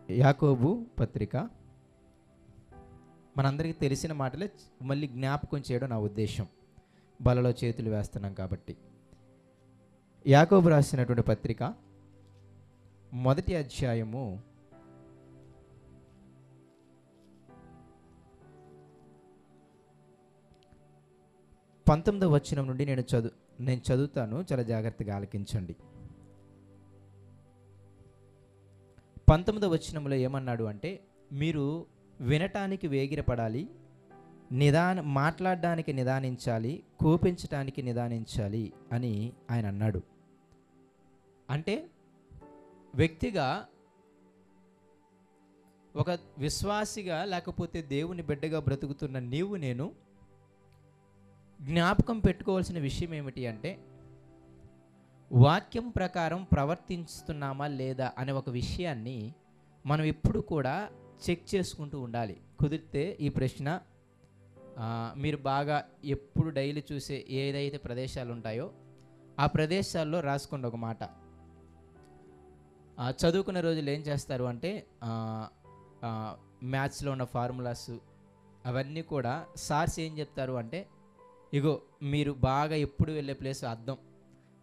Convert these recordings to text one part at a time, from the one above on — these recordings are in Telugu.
యాకోబు పత్రిక మనందరికీ తెలిసిన మాటలే మళ్ళీ జ్ఞాపకం చేయడం నా ఉద్దేశం, బలలో చేతులు వేస్తున్నాం కాబట్టి. యాకోబు రాసినటువంటి పత్రిక 1వ అధ్యాయము 19వ వచనం నుండి నేను చదువుతాను, చాలా జాగ్రత్తగా ఆలకించండి. 19వ వచనంలో ఏమన్నాడు అంటే, మీరు వినటానికి వేగిరపడాలి, మాట్లాడడానికి నిదానించాలి, కోపించటానికి నిదానించాలి అని ఆయన అన్నాడు. అంటే వ్యక్తిగా, ఒక విశ్వాసిగా, లేకపోతే దేవుని బిడ్డగా బ్రతుకుతున్న నీవు నేను జ్ఞాపకం పెట్టుకోవాల్సిన విషయం ఏమిటి అంటే, వాక్యం ప్రకారం ప్రవర్తిస్తున్నామా లేదా అనే ఒక విషయాన్ని మనం ఎప్పుడు కూడా చెక్ చేసుకుంటూ ఉండాలి. కుదిరితే ఈ ప్రశ్న మీరు బాగా ఎప్పుడు డైలీ చూసే ఏదైతే ప్రదేశాలు ఉంటాయో ఆ ప్రదేశాల్లో రాసుకోండి ఒక మాట. చదువుకునే రోజులు ఏం చేస్తారు అంటే, మ్యాథ్స్లో ఉన్న ఫార్ములాస్ అవన్నీ కూడా సార్స్ ఏం చెప్తారు అంటే, ఇగో మీరు బాగా ఎప్పుడు వెళ్ళే ప్లేస్ అద్దం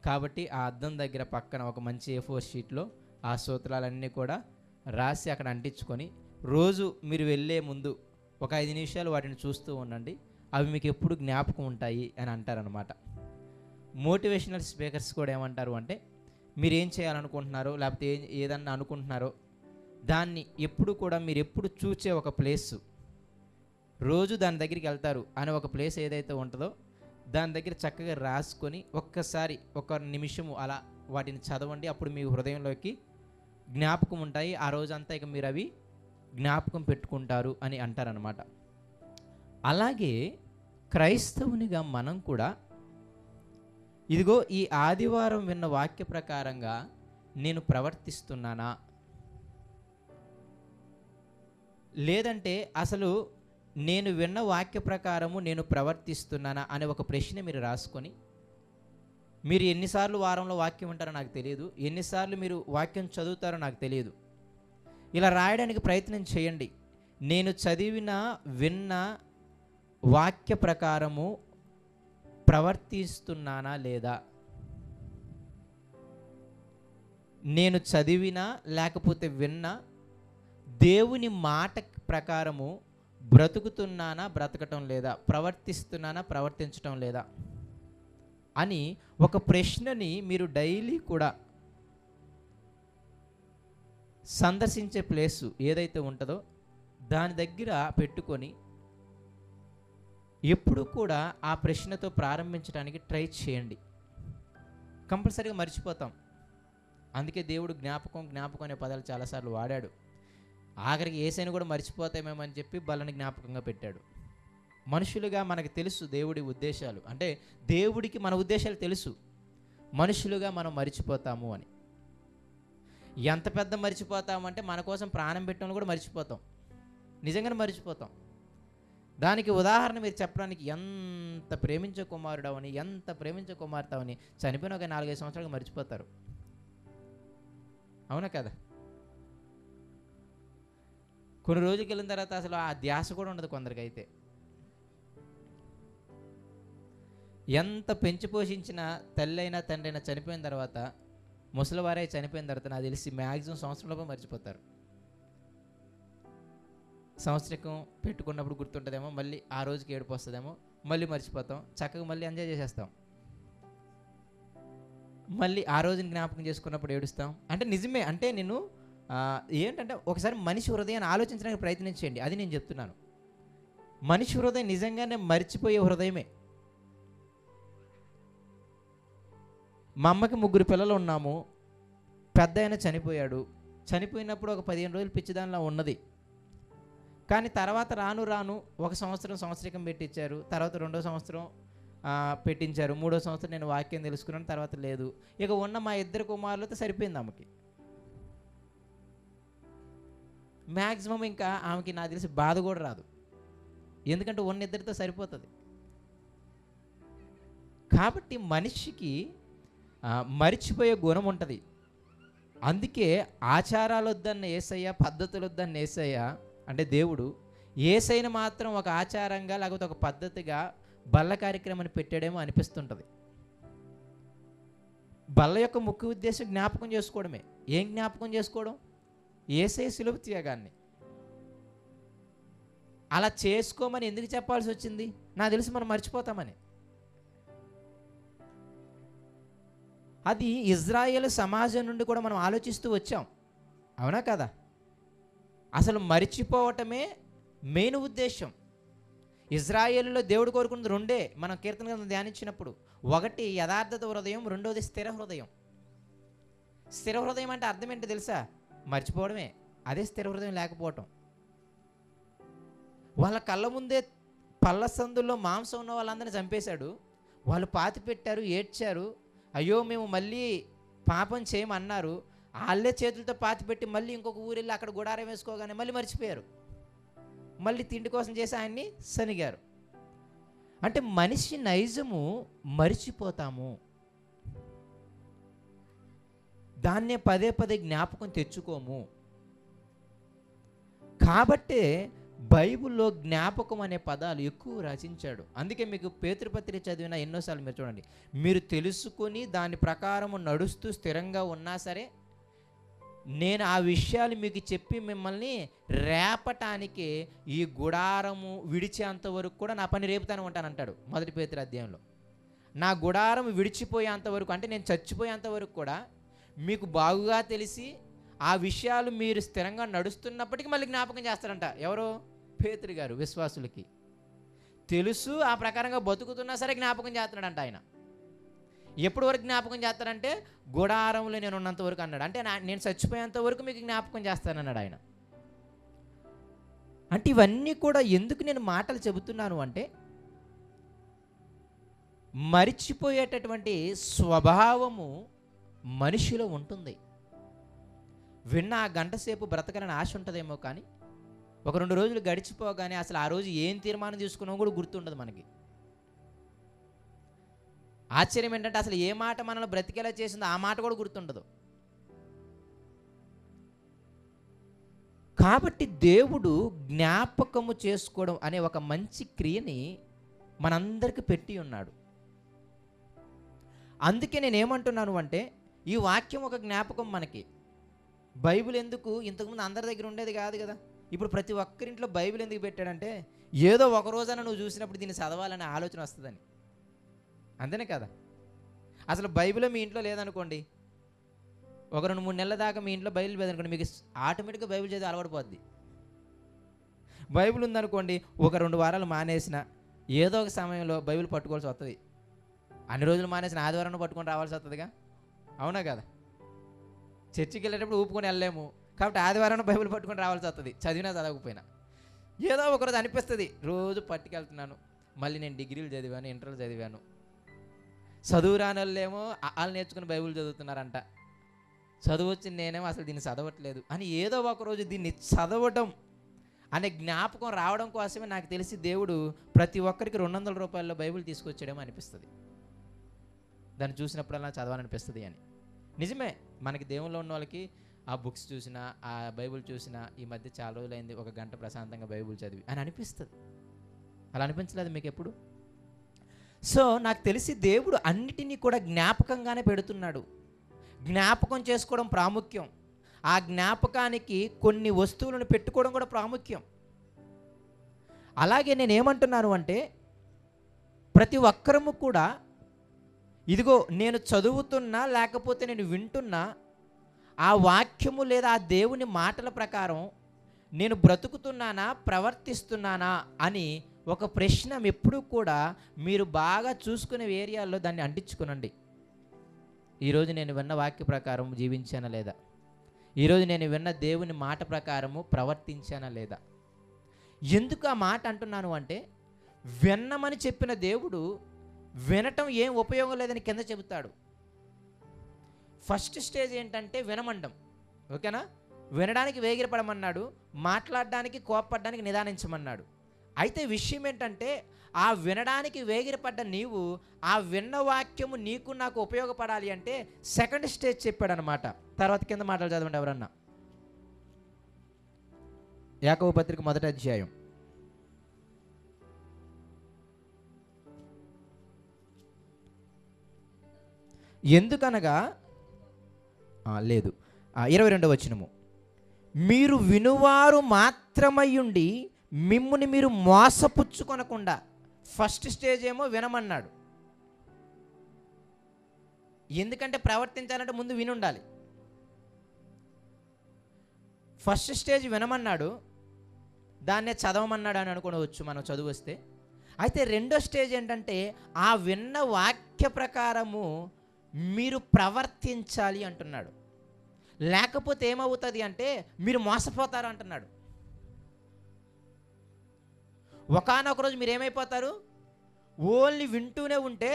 కాబట్టి ఆ అద్దం దగ్గర పక్కన ఒక మంచి A4 షీట్లో ఆ సూత్రాలన్నీ కూడా రాసి అక్కడ అంటించుకొని రోజు మీరు వెళ్ళే ముందు ఒక 5 నిమిషాలు వాటిని చూస్తూ ఉండండి, అవి మీకు ఎప్పుడు జ్ఞాపకం ఉంటాయి అని అంటారనమాట. మోటివేషనల్ స్పీకర్స్ కూడా ఏమంటారు అంటే, మీరు ఏం చేయాలనుకుంటున్నారో లేకపోతే ఏదన్నా అనుకుంటున్నారో దాన్ని ఎప్పుడు కూడా మీరు ఎప్పుడు చూసే ఒక ప్లేసు, రోజు దాని దగ్గరికి వెళ్తారు అనే ఒక ప్లేస్ ఏదైతే ఉంటుందో దాని దగ్గర చక్కగా రాసుకొని ఒక్కసారి ఒక నిమిషము అలా వాటిని చదవండి. అప్పుడు మీ హృదయంలోకి జ్ఞాపకం ఉంటాయి. ఆ రోజంతా ఇక మీరు అవి జ్ఞాపకం పెట్టుకుంటారు అని అంటారనమాట. అలాగే క్రైస్తవునిగా మనం కూడా ఇదిగో ఈ ఆదివారం విన్న వాక్య ప్రకారంగా నేను ప్రవర్తిస్తున్నానా, లేదంటే అసలు నేను విన్న వాక్య ప్రకారము నేను ప్రవర్తిస్తున్నానా అనే ఒక ప్రశ్న మీరు రాసుకొని, మీరు ఎన్నిసార్లు వారంలో వాక్యం ఉంటారో నాకు తెలియదు, ఎన్నిసార్లు మీరు వాక్యం చదువుతారో నాకు తెలియదు, ఇలా రాయడానికి ప్రయత్నం చేయండి. నేను చదివిన విన్న వాక్య ప్రకారము ప్రవర్తిస్తున్నానా లేదా, నేను చదివినా లేకపోతే విన్నా దేవుని మాట ప్రకారము బ్రతుకుతున్నానా బ్రతకటం లేదా, ప్రవర్తిస్తున్నానా ప్రవర్తించటం లేదా అని ఒక ప్రశ్నని మీరు డైలీ కూడా సందర్శించే ప్లేసు ఏదైతే ఉంటుందో దాని దగ్గర పెట్టుకొని ఎప్పుడు కూడా ఆ ప్రశ్నతో ప్రారంభించడానికి ట్రై చేయండి. కంపల్సరీగా మర్చిపోతాం. అందుకే దేవుడు జ్ఞాపకం అనే పదాలు చాలాసార్లు వాడాడు. ఆఖరికి యేసయ్యను కూడా మర్చిపోతామేమో అని చెప్పి బలని జ్ఞాపకంగా పెట్టాడు. మనుషులుగా మనకు తెలుసు దేవుడి ఉద్దేశాలు, అంటే దేవుడికి మన ఉద్దేశాలు తెలుసు. మనుషులుగా మనం మర్చిపోతాము అని. ఎంత పెద్ద మర్చిపోతామంటే మన కోసం ప్రాణం పెట్టడం కూడా మర్చిపోతాం, నిజంగానే మర్చిపోతాం. దానికి ఉదాహరణ మీరు చెప్పడానికి, ఎంత ప్రేమించే కుమారుడవని, ఎంత ప్రేమించే కుమార్తెవని చనిపోయిన ఒక 4-5 సంవత్సరాలకు మర్చిపోతారు. అవునా కదా? కొన్ని రోజులకి వెళ్ళిన తర్వాత అసలు ఆ ధ్యాస కూడా ఉండదు కొందరికైతే. ఎంత పెంచి పోషించిన తల్లి అయినా తండ్రి అయినా చనిపోయిన తర్వాత, ముసలివారై చనిపోయిన తర్వాత నాకు తెలిసి మ్యాక్సిమం సంవత్సరంలోపే మర్చిపోతారు. సంవత్సరం పెట్టుకున్నప్పుడు గుర్తుంటుందేమో, మళ్ళీ ఆ రోజుకి ఏడుపు వస్తుందేమో, మళ్ళీ మర్చిపోతాం, చక్కగా మళ్ళీ ఎంజాయ్ చేసేస్తాం. మళ్ళీ ఆ రోజుని జ్ఞాపకం చేసుకున్నప్పుడు ఏడుస్తాం. అంటే నిజమే. అంటే నేను ఏంటంటే ఒకసారి మనిషి హృదయాన్ని ఆలోచించడానికి ప్రయత్నించండి. అది నేను చెప్తున్నాను. మనిషి హృదయం నిజంగానే మర్చిపోయే హృదయమే. మా అమ్మకి 3 పిల్లలు ఉన్నాము. పెద్ద ఆయన చనిపోయాడు. చనిపోయినప్పుడు ఒక 15 రోజులు పిచ్చిదానిలా ఉన్నది. కానీ తర్వాత రాను ఒక సంవత్సరం పెట్టించారు. తర్వాత 2వ సంవత్సరం పెట్టించారు. 3వ సంవత్సరం నేను వాక్యం తెలుసుకున్నాను. తర్వాత లేదు. ఇక ఉన్న మా 2 కుమారులతో సరిపోయింది ఆమెకి. మ్యాక్సిమం ఇంకా ఆమెకి నాకు తెలిసి బాధ కూడా రాదు. ఎందుకంటే ఉన్న 2తో సరిపోతుంది. కాబట్టి మనిషికి మరిచిపోయే గుణం ఉంటుంది. అందుకే ఆచారాలు వద్దన్న యేసయ్య, పద్ధతులు వద్దన్న యేసయ్య అంటే దేవుడు యేసయ్యను మాత్రం ఒక ఆచారంగా లేకపోతే ఒక పద్ధతిగా బల్ల కార్యక్రమాన్ని పెట్టాడేమో అనిపిస్తుంటుంది. బల్ల యొక్క ముఖ్య ఉద్దేశం జ్ఞాపకం చేసుకోవడమే. ఏం జ్ఞాపకం చేసుకోవడం? యేసయ్య శిలువ త్యాగాన్ని. అలా చేసుకోమని ఎందుకు చెప్పాల్సి వచ్చింది? నాకు తెలిసి మనం మర్చిపోతామని. అది ఇజ్రాయేల్ సమాజం నుండి కూడా మనం ఆలోచిస్తూ వచ్చాం, అవునా కదా? అసలు మర్చిపోవటమే మెయిన్ ఉద్దేశం. ఇజ్రాయేలులో దేవుడు కోరుకున్నది రెండే మనం కీర్తన గ్రంథం ధ్యానించినప్పుడు. ఒకటి యథార్థత హృదయం, రెండోది స్థిర హృదయం. స్థిర హృదయం అంటే అర్థం ఏంటో తెలుసా? మర్చిపోవడమే. అదే స్థిర హృదయం లేకపోవటం. వాళ్ళ కళ్ళ ముందే పళ్ళ సందుల్లో మాంసం ఉన్న వాళ్ళందరినీ చంపేశాడు. వాళ్ళు పాతి పెట్టారు, ఏడ్చారు, అయ్యో మేము మళ్ళీ పాపం చేయమన్నారు. వాళ్ళే చేతులతో పాతి పెట్టి మళ్ళీ ఇంకొక ఊరెళ్ళి అక్కడ గుడారం వేసుకోగానే మళ్ళీ మర్చిపోయారు. మళ్ళీ తిండి కోసం చేసి ఆయన్ని సనిగారు. అంటే మనిషి నైజము మరిచిపోతాము. దాన్నే పదే పదే జ్ఞాపకం తెచ్చుకోము. కాబట్టే బైబిల్లో జ్ఞాపకం అనే పదాలు ఎక్కువ రచించాడు. అందుకే మీకు పేతురుపత్రిక చదివిన ఎన్నోసార్లు మీరు చూడండి, మీరు తెలుసుకొని దాని ప్రకారము నడుస్తూ స్థిరంగా ఉన్నా సరే నేను ఆ విషయాలు మీకు చెప్పి మిమ్మల్ని రేపటానికి ఈ గుడారము విడిచేంత వరకు కూడా నా పని రేపుతానే ఉంటానంటాడు 1 పేతురు అధ్యాయంలో. నా గుడారం విడిచిపోయేంత వరకు అంటే నేను చచ్చిపోయేంత వరకు కూడా మీకు బాగుగా తెలిసి ఆ విషయాలు మీరు స్థిరంగా నడుస్తున్నప్పటికీ మళ్ళీ జ్ఞాపకం చేస్తారంట. ఎవరు? పేతురు గారు. విశ్వాసులకి తెలుసు, ఆ ప్రకారంగా బతుకుతున్నా సరే జ్ఞాపకం చేస్తున్నాడంట ఆయన. ఎప్పటి వరకు జ్ఞాపకం చేస్తారంటే గుడారంలో నేను ఉన్నంత వరకు అన్నాడు. అంటే నేను చచ్చిపోయేంత వరకు మీకు జ్ఞాపకం చేస్తానన్నాడు ఆయన. అంటే ఇవన్నీ కూడా ఎందుకు నేను మాటలు చెబుతున్నాను అంటే, మరిచిపోయేటటువంటి స్వభావము మనిషిలో ఉంటుంది. విన్న ఆ గంట సేపు బ్రతకాలని ఆశ ఉంటుందేమో, కానీ ఒక 2 రోజులు గడిచిపోగానే అసలు ఆ రోజు ఏం తీర్మానం తీసుకున్నామో కూడా గుర్తుండదు మనకి. ఆశ్చర్యం ఏంటంటే అసలు ఏ మాట మనల్ని బ్రతికేలా చేసిందో ఆ మాట కూడా గుర్తుండదు. కాబట్టి దేవుడు జ్ఞాపకము చేసుకోవడం అనే ఒక మంచి క్రియని మనందరికీ పెట్టి ఉన్నాడు. అందుకే నేనేమంటున్నాను అంటే, ఈ వాక్యం ఒక జ్ఞాపకం మనకి. బైబిల్ ఎందుకు ఇంతకుముందు అందరి దగ్గర ఉండేది కాదు కదా. ఇప్పుడు ప్రతి ఒక్కరింట్లో బైబిల్ ఎందుకు పెట్టాడంటే, ఏదో ఒక రోజైనా నువ్వు చూసినప్పుడు దీన్ని చదవాలనే ఆలోచన వస్తుందని. అంతేనే కదా. అసలు బైబిల్ మీ ఇంట్లో లేదనుకోండి, ఒక 2-3 నెలల దాకా మీ ఇంట్లో బైబిల్ లేదనుకోండి, మీకు ఆటోమేటిక్గా బైబిల్ చదివి అలవాటు పోద్ది. బైబిల్ ఉందనుకోండి, ఒక 2 వారాలు మానేసిన ఏదో ఒక సమయంలో బైబిల్ పట్టుకోవాల్సి వస్తుంది. అన్ని రోజులు మానేసిన ఆదివారం పట్టుకొని రావాల్సి వస్తుందిగా, అవునా కదా. చర్చికి వెళ్ళేటప్పుడు ఊపుకొని వెళ్ళలేము, కాబట్టి ఆదివారం బైబిల్ పట్టుకొని రావాల్సి వస్తుంది, చదివినా చదవకపోయినా. ఏదో ఒకరోజు అనిపిస్తుంది, రోజు పట్టుకెళ్తున్నాను, మళ్ళీ నేను డిగ్రీలు చదివాను, ఇంటర్లు చదివాను. చదువు రాని వాళ్ళేమో వాళ్ళు నేర్చుకుని బైబిల్ చదువుతున్నారంట, చదువు వచ్చింది నేనేమో అసలు దీన్ని చదవట్లేదు అని ఏదో ఒకరోజు దీన్ని చదవడం అనే జ్ఞాపకం రావడం కోసమే నాకు తెలిసి దేవుడు ప్రతి ఒక్కరికి 200 రూపాయల్లో బైబిల్ తీసుకొచ్చాడేమో అనిపిస్తుంది. దాన్ని చూసినప్పుడల్లా చదవాలనిపిస్తుంది అని. నిజమే, మనకి దేవుల్లో ఉన్న వాళ్ళకి ఆ బుక్స్ చూసినా, ఆ బైబిల్ చూసినా, ఈ మధ్య చాలా రోజులైంది 1 గంట ప్రశాంతంగా బైబిల్ చదివి అని అనిపిస్తుంది. అలా అనిపించలేదు మీకు ఎప్పుడు? సో నాకు తెలిసి దేవుడు అన్నిటినీ కూడా జ్ఞాపకంగానే పెడుతున్నాడు. జ్ఞాపకం చేసుకోవడం ప్రాముఖ్యం. ఆ జ్ఞాపకానికి కొన్ని వస్తువులను పెట్టుకోవడం కూడా ప్రాముఖ్యం. అలాగే నేనేమంటున్నాను అంటే, ప్రతి ఒక్కరము కూడా ఇదిగో నేను చదువుతున్నా లేకపోతే నేను వింటున్నా ఆ వాక్యము లేదా ఆ దేవుని మాటల ప్రకారం నేను బ్రతుకుతున్నానా, ప్రవర్తిస్తున్నానా అని ఒక ప్రశ్న ఎప్పుడూ కూడా మీరు బాగా చూసుకునే ఏరియాల్లో దాన్ని అంటించుకునండి. ఈరోజు నేను విన్న వాక్య ప్రకారం జీవించానా లేదా, ఈరోజు నేను విన్న దేవుని మాట ప్రకారము ప్రవర్తించానా లేదా. ఎందుకు ఆ మాట అంటున్నాను అంటే, విన్నమని చెప్పిన దేవుడు వినటం ఏం ఉపయోగం లేదని కింద చెబుతాడు. ఫస్ట్ స్టేజ్ ఏంటంటే వినమండం, ఓకేనా. వినడానికి వేగిరపడమన్నాడు, మాట్లాడడానికి కోప్పడడానికి నిదానించమన్నాడు. అయితే విషయం ఏంటంటే ఆ వినడానికి వేగిరపడ్డ నీవు ఆ విన్న వాక్యము నీకు నాకు ఉపయోగపడాలి అంటే సెకండ్ స్టేజ్ చెప్పాడనమాట. తర్వాత కింద మాటలు చదవండి ఎవరన్నా. యాకోబు పత్రిక 1వ అధ్యాయం. ఎందుకనగా లేదు 22వ వచనము, మీరు వినువారు మాత్రమయ్యుండి మిమ్ముని మీరు మోసపుచ్చుకొనకుండా. ఫస్ట్ స్టేజ్ ఏమో వినమన్నాడు. ఎందుకంటే ప్రవర్తించాలంటే ముందు వినుండాలి. ఫస్ట్ స్టేజ్ వినమన్నాడు, దాన్నే చదవమన్నాడు అని అనుకోవచ్చు మనం చదువు వస్తే. అయితే రెండో స్టేజ్ ఏంటంటే ఆ విన్న వాక్య ప్రకారము మీరు ప్రవర్తించాలి అంటున్నాడు. లేకపోతే ఏమవుతుంది అంటే మీరు మోసపోతారు అంటున్నాడు. ఒకానొక రోజు మీరు ఏమైపోతారు, ఓన్లీ వింటూనే ఉంటే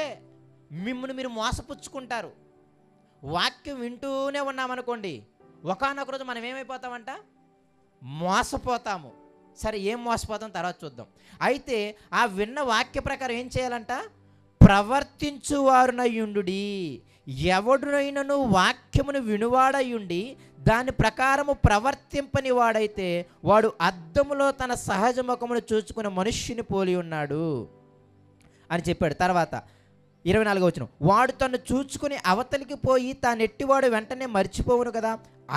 మిమ్మల్ని మీరు మోసపుచ్చుకుంటారు. వాక్యం వింటూనే ఉన్నామనుకోండి, ఒకానొక రోజు మనం ఏమైపోతామంట, మోసపోతాము. సరే, ఏం మోసపోతాం తర్వాత చూద్దాం. అయితే ఆ విన్న వాక్య ప్రకారం ఏం చేయాలంట, ప్రవర్తించువారునయుండుడి. ఎవడునైనను వాక్యమును వినువాడయుండి దాని ప్రకారము ప్రవర్తింపని వాడైతే వాడు అద్దములో తన సహజ ముఖమును చూచుకునే మనుష్యుని పోలి ఉన్నాడు అని చెప్పాడు. తర్వాత 24వ వచనం, వాడు తను చూచుకుని అవతలికి పోయి తానెట్టివాడు వెంటనే మర్చిపోవును కదా.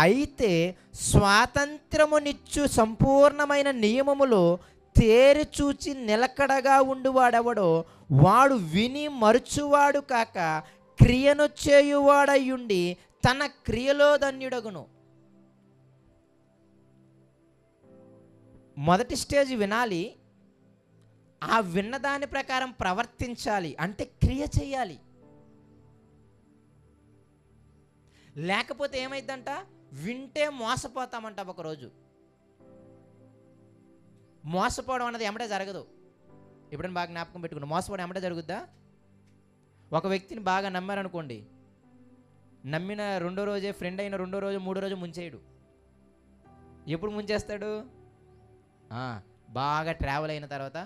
అయితే స్వాతంత్రమునిచ్చు సంపూర్ణమైన నియమములో తేరి చూచి నిలకడగా ఉండువాడెవడో వాడు విని మరుచువాడు కాక క్రియను చేయువాడయుండి తన క్రియలో ధన్యుడగును. మొదటి స్టేజ్ వినాలి, ఆ విన్నదాని ప్రకారం ప్రవర్తించాలి, అంటే క్రియ చేయాలి. లేకపోతే ఏమైందంట, వింటే మోసపోతామంట. ఒకరోజు మోసపోవడం అన్నది ఎమ్మటే జరగదు. ఎప్పుడైనా బాగా జ్ఞాపకం పెట్టుకుని, మోసపోవడం ఎమ్మటే జరుగుద్దా? ఒక వ్యక్తిని బాగా నమ్మారనుకోండి, నమ్మిన రెండో రోజే, ఫ్రెండ్ అయిన రెండో రోజు మూడో రోజు ముంచేయడు. ఎప్పుడు ముంచేస్తాడు, బాగా ట్రావెల్ అయిన తర్వాత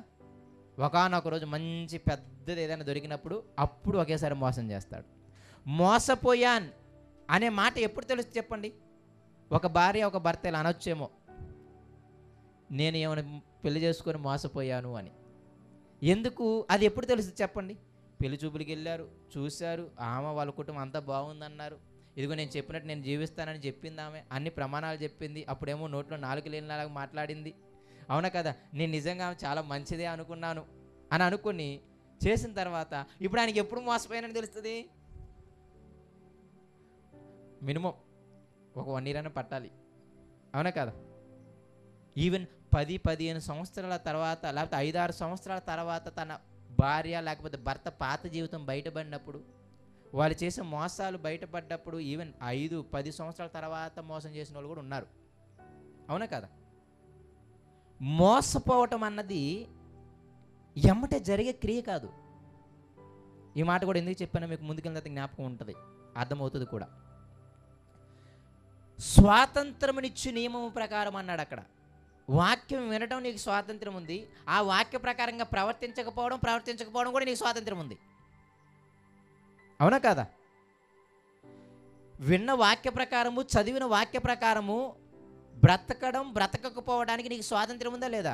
ఒకానొక రోజు మంచి పెద్దది ఏదైనా దొరికినప్పుడు అప్పుడు ఒకేసారి మోసం చేస్తాడు. మోసపోయాన్ అనే మాట ఎప్పుడు తెలుస్తుంది చెప్పండి? ఒక భార్య ఒక భర్త ఇలా అనొచ్చేమో, నేను ఏమైనా పెళ్లి చేసుకొని మోసపోయాను అని. ఎందుకు అది ఎప్పుడు తెలుస్తుంది చెప్పండి? పెళ్లి చూపులకి వెళ్ళారు, చూశారు, ఆమె వాళ్ళ కుటుంబం అంతా బాగుందన్నారు, ఇదిగో నేను చెప్పినట్టు నేను జీవిస్తానని చెప్పింది, ఆమె అన్ని ప్రమాణాలు చెప్పింది, అప్పుడేమో నోట్లో నాలుగు లేనిలాగా మాట్లాడింది. అవునా కదా, నేను నిజంగా చాలా మంచిదే అనుకున్నాను అని అనుకుని చేసిన తర్వాత ఇప్పుడు ఆయనకి ఎప్పుడు మోసపోయానని తెలుస్తుంది? మినిమం ఒక 1 year అయినా పట్టాలి. అవునా కదా? ఈవెన్ 10-15 సంవత్సరాల తర్వాత, లేకపోతే 5-6 సంవత్సరాల తర్వాత తన భార్య లేకపోతే భర్త పాత జీవితం బయటపడినప్పుడు, వాళ్ళు చేసే మోసాలు బయటపడ్డప్పుడు ఈవెన్ 5-10 సంవత్సరాల తర్వాత మోసం చేసిన వాళ్ళు కూడా ఉన్నారు. అవునా కదా? మోసపోవటం అన్నది ఎమ్మటే జరిగే క్రియ కాదు. ఈ మాట కూడా ఎందుకు చెప్పానో మీకు ముందుకెళ్ళిన జ్ఞాపకం ఉంటుంది, అర్థమవుతుంది కూడా. స్వాతంత్రమునిచ్చు నియమము ప్రకారం అన్నాడు అక్కడ. వాక్యం వినడం నీకు స్వాతంత్రం ఉంది, ఆ వాక్య ప్రకారంగా ప్రవర్తించకపోవడం కూడా నీకు స్వాతంత్రం ఉంది. అవునా కదా? విన్న వాక్య ప్రకారము, చదివిన వాక్య ప్రకారము బ్రతకపోవడానికి నీకు స్వాతంత్రం ఉందా లేదా?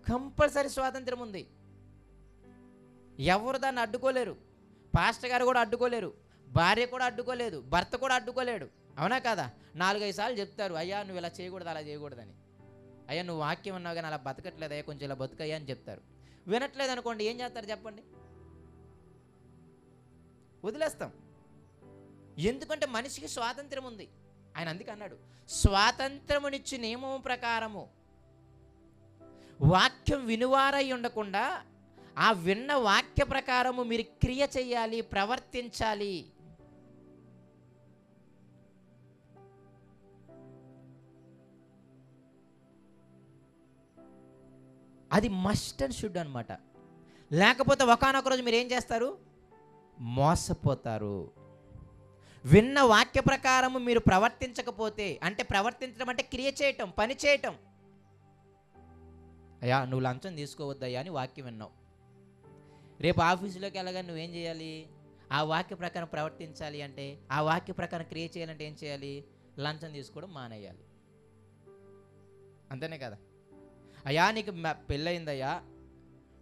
కంపల్సరీ స్వాతంత్రం ఉంది. ఎవరు దాన్ని అడ్డుకోలేరు. పాస్టర్ గారు కూడా అడ్డుకోలేరు, భార్య కూడా అడ్డుకోలేదు, భర్త కూడా అడ్డుకోలేడు. అవునా కదా? 4-5 సార్లు చెప్తారు, అయ్యా నువ్వు ఇలా చేయకూడదు, అలా చేయకూడదని. అయ్యా నువ్వు వాక్యం ఉన్నావు కానీ అలా బతకట్లేదు, అయ్యా కొంచెం ఇలా బతుకయ్యా అని చెప్తారు. వినట్లేదు అనుకోండి, ఏం చేస్తారు చెప్పండి? వదిలేస్తాం. ఎందుకంటే మనిషికి స్వాతంత్రం ఉంది. ఆయన అందుకే అన్నాడు, స్వాతంత్రమునిచ్చి నియమం ప్రకారము వాక్యం వినువారై ఉండకుండా ఆ విన్న వాక్య ప్రకారము మీరు క్రియ చేయాలి, ప్రవర్తించాలి. అది మస్ట్ అండ్ షుడ్ అనమాట. లేకపోతే ఒకానొక రోజు మీరు ఏం చేస్తారు? మోసపోతారు. విన్న వాక్య ప్రకారము మీరు ప్రవర్తించకపోతే, అంటే ప్రవర్తించడం అంటే క్రియ చేయటం, పని చేయటం. అయ్యా నువ్వు లంచం తీసుకోవద్దయ్యా అని వాక్యం విన్నావు. రేపు ఆఫీసులోకి వెళ్ళగా నువ్వేం చేయాలి? ఆ వాక్య ప్రకారం ప్రవర్తించాలి అంటే, ఆ వాక్య ప్రకారం క్రియ చేయాలంటే ఏం చేయాలి? లంచం తీసుకోవడం మానేయాలి. అంతేనే కదా? అయ్యా నీకు పెళ్ళయిందయ్యా,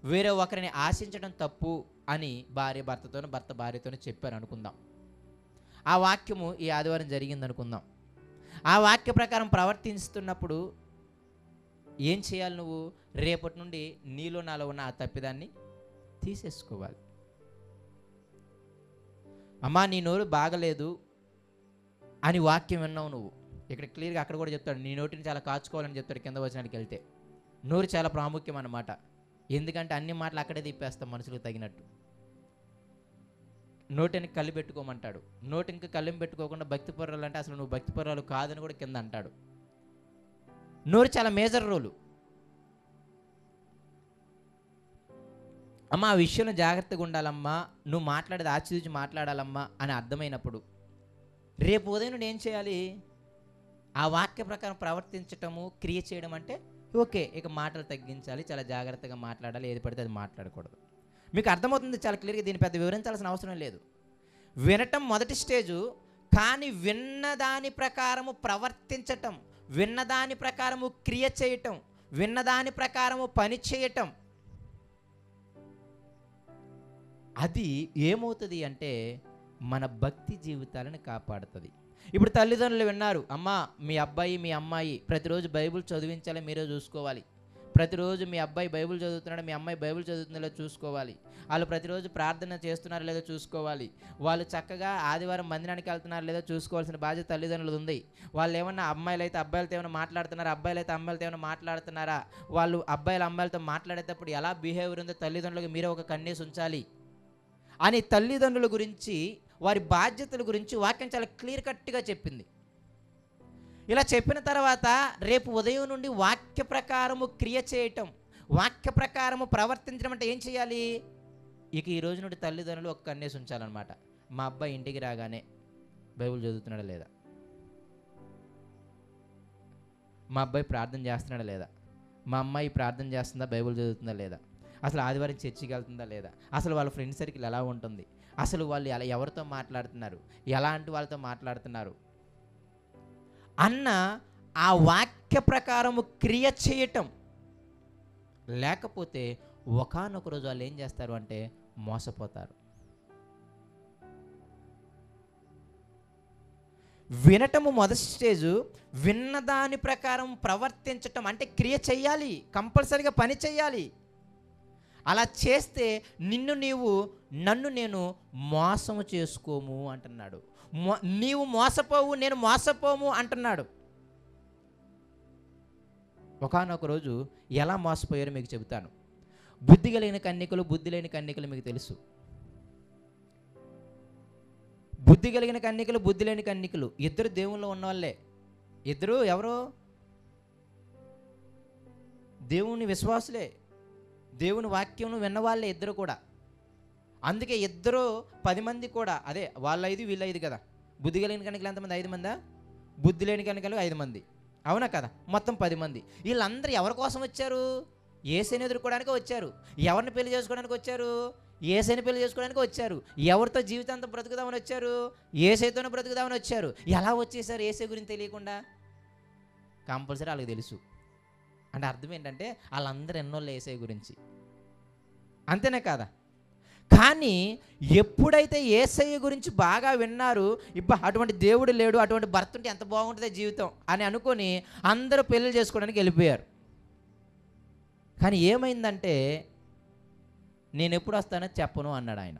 వేరే ఒకరిని ఆశించడం తప్పు అని భార్య భర్తతోనూ, భర్త భార్యతోనూ చెప్పారు అనుకుందాం. ఆ వాక్యము ఈ ఆదివారం జరిగింది అనుకుందాం. ఆ వాక్య ప్రకారం ప్రవర్తిస్తున్నప్పుడు ఏం చేయాలి? నువ్వు రేపటి నుండి నీలో నాలో ఉన్న ఆ తప్పిదాన్ని తీసేసుకోవాలి. అమ్మా నీ నోరు బాగలేదు అని వాక్యం విన్నావు నువ్వు. ఇక్కడ క్లియర్గా అక్కడ కూడా చెప్తాడు, నీ నోటిని చాలా కాచుకోవాలని చెప్తాడు కింద వచనానికి వెళ్తే. నోరు చాలా ప్రాముఖ్యం అన్నమాట. ఎందుకంటే అన్ని మాటలు అక్కడే తిప్పేస్తాం మనుషులకు తగినట్టు. నోటిని కళ్ళు పెట్టుకోమంటాడు. నోటికి కళ్ళెం పెట్టుకోకుండా భక్తి పొర్రాలు అంటే అసలు నువ్వు భక్తి పొర్రాలు కాదని కూడా కింద అంటాడు. నోరు చాలా మేజర్ రోలు. అమ్మ ఆ విషయంలో జాగ్రత్తగా ఉండాలమ్మా, నువ్వు మాట్లాడేది ఆచితూచి మాట్లాడాలమ్మా అని అర్థమైనప్పుడు రేపు ఉదయం నుండి ఏం చేయాలి? ఆ వాక్య ప్రకారం ప్రవర్తించటము, క్రియ చేయడం అంటే ఓకే, ఇక మాటలు తగ్గించాలి, చాలా జాగ్రత్తగా మాట్లాడాలి, ఏది పడితే అది మాట్లాడకూడదు. మీకు అర్థమవుతుంది చాలా క్లియర్గా, దీన్ని పెద్ద వివరించాల్సిన అవసరం లేదు. వినటం మొదటి స్టేజు, కానీ విన్నదాని ప్రకారము ప్రవర్తించటం, విన్నదాని ప్రకారము క్రియ చేయటం, విన్నదాని ప్రకారము పని చేయటం, అది ఏమవుతుంది అంటే మన భక్తి జీవితాలను కాపాడుతుంది. ఇప్పుడు తల్లిదండ్రులు విన్నారు, అమ్మా మీ అబ్బాయి మీ అమ్మాయి ప్రతిరోజు బైబిల్ చదివించాలి, మీరే చూసుకోవాలి. ప్రతిరోజు మీ అబ్బాయి బైబిల్ చదువుతున్నాడు, మీ అమ్మాయి బైబిల్ చదువుతుందో లేదో చూసుకోవాలి. వాళ్ళు ప్రతిరోజు ప్రార్థన చేస్తున్నారో లేదో చూసుకోవాలి. వాళ్ళు చక్కగా ఆదివారం మందిరానికి వెళ్తున్నారో లేదో చూసుకోవాల్సిన బాధ్యత తల్లిదండ్రులు ఉంది. వాళ్ళు ఏమన్నా అమ్మాయిలు అయితే అబ్బాయిలతో ఏమైనా మాట్లాడుతున్నారా, అబ్బాయిలు అయితే అమ్మాయిలతో ఏమైనా మాట్లాడుతున్నారా, వాళ్ళు అబ్బాయిలు అమ్మాయిలతో మాట్లాడేటప్పుడు ఎలా బిహేవియర్ ఉందో తల్లిదండ్రులకు మీరే ఒక కన్నేసి ఉంచాలి అని తల్లిదండ్రుల గురించి, వారి బాధ్యతల గురించి వాక్యం చాలా క్లియర్ కట్గా చెప్పింది. ఇలా చెప్పిన తర్వాత రేపు ఉదయం నుండి వాక్య ప్రకారము క్రియ చేయటం, వాక్య ప్రకారము ప్రవర్తించడం అంటే ఏం చేయాలి? ఇక ఈ రోజు నుండి తల్లిదండ్రులు ఒక కన్నేసి ఉంచాలన్నమాట. మా అబ్బాయి ఇంటికి రాగానే బైబిల్ చదువుతున్నాడా లేదా, మా అబ్బాయి ప్రార్థన చేస్తున్నాడా లేదా, మా అమ్మాయి ప్రార్థన చేస్తుందా, బైబిల్ చదువుతుందా లేదా, అసలు ఆదివారం చర్చికి వెళ్తుందా లేదా, అసలు వాళ్ళ ఫ్రెండ్ సర్కిల్ ఎలా ఉంటుంది, అసలు వాళ్ళు ఎలా ఎవరితో మాట్లాడుతున్నారు, ఎలాంటి వాళ్ళతో మాట్లాడుతున్నారు అన్న ఆ వాక్య ప్రకారము క్రియ చేయటం. లేకపోతే ఒకానొక రోజు వాళ్ళు ఏం చేస్తారు అంటే మోసపోతారు. వినటము మొదటి స్టేజు, విన్నదాని ప్రకారం ప్రవర్తించటం అంటే క్రియ చెయ్యాలి, కంపల్సరిగా పని చెయ్యాలి. అలా చేస్తే నన్ను నేను మోసము చేసుకోము అంటున్నాడు. నీవు మోసపోవు, నేను మోసపోము అంటున్నాడు. ఒకానొక రోజు ఎలా మోసపోయారో మీకు చెబుతాను. బుద్ధి కలిగిన కన్యకలు, బుద్ధి లేని కన్యకలు మీకు తెలుసు. బుద్ధి కలిగిన కన్యకలు, బుద్ధి లేని కన్యకలు ఇద్దరు దేవుల్లో ఉన్నవాళ్ళే. ఇద్దరు ఎవరు? దేవుని విశ్వాసులే, దేవుని వాక్యం విన్నవాళ్ళే ఇద్దరు కూడా. అందుకే ఇద్దరు 10 మంది కూడా, అదే వాళ్ళ 5 వీళ్ళ 5 కదా. బుద్ధి కలిగిన కన్యకలు ఎంతమంది? 5 మందా? బుద్ధి లేని కన్యకలు 5 మంది, అవునా కదా? మొత్తం 10 మంది. వీళ్ళందరూ ఎవరి కోసం వచ్చారు? యేసుని ఎదుర్కోవడానికి వచ్చారు. ఎవరిని పెళ్లి చేసుకోవడానికి వచ్చారు? యేసుని పెళ్లి చేసుకోవడానికి వచ్చారు. ఎవరితో జీవితాంతం బ్రతుకుదామని వచ్చారు? యేసుతోనే బ్రతుకుదామని వచ్చారు. ఎలా వచ్చేసారు యేసు గురించి తెలియకుండా? కంపల్సరీ వాళ్ళకి తెలుసు. అంటే అర్థం ఏంటంటే వాళ్ళందరూ ఎన్నోళ్ళు యేసు గురించి, అంతేనే కాదా? కానీ ఎప్పుడైతే యేసయ్య గురించి బాగా విన్నారు, అటువంటి దేవుడు లేడు, అటువంటి భర్త ఉంటే ఎంత బాగుంటుందో జీవితం అని అనుకొని అందరూ పెళ్లి చేసుకోవడానికి వెళ్ళిపోయారు. కానీ ఏమైందంటే నేను ఎప్పుడు వస్తానో చెప్పను అన్నాడు ఆయన.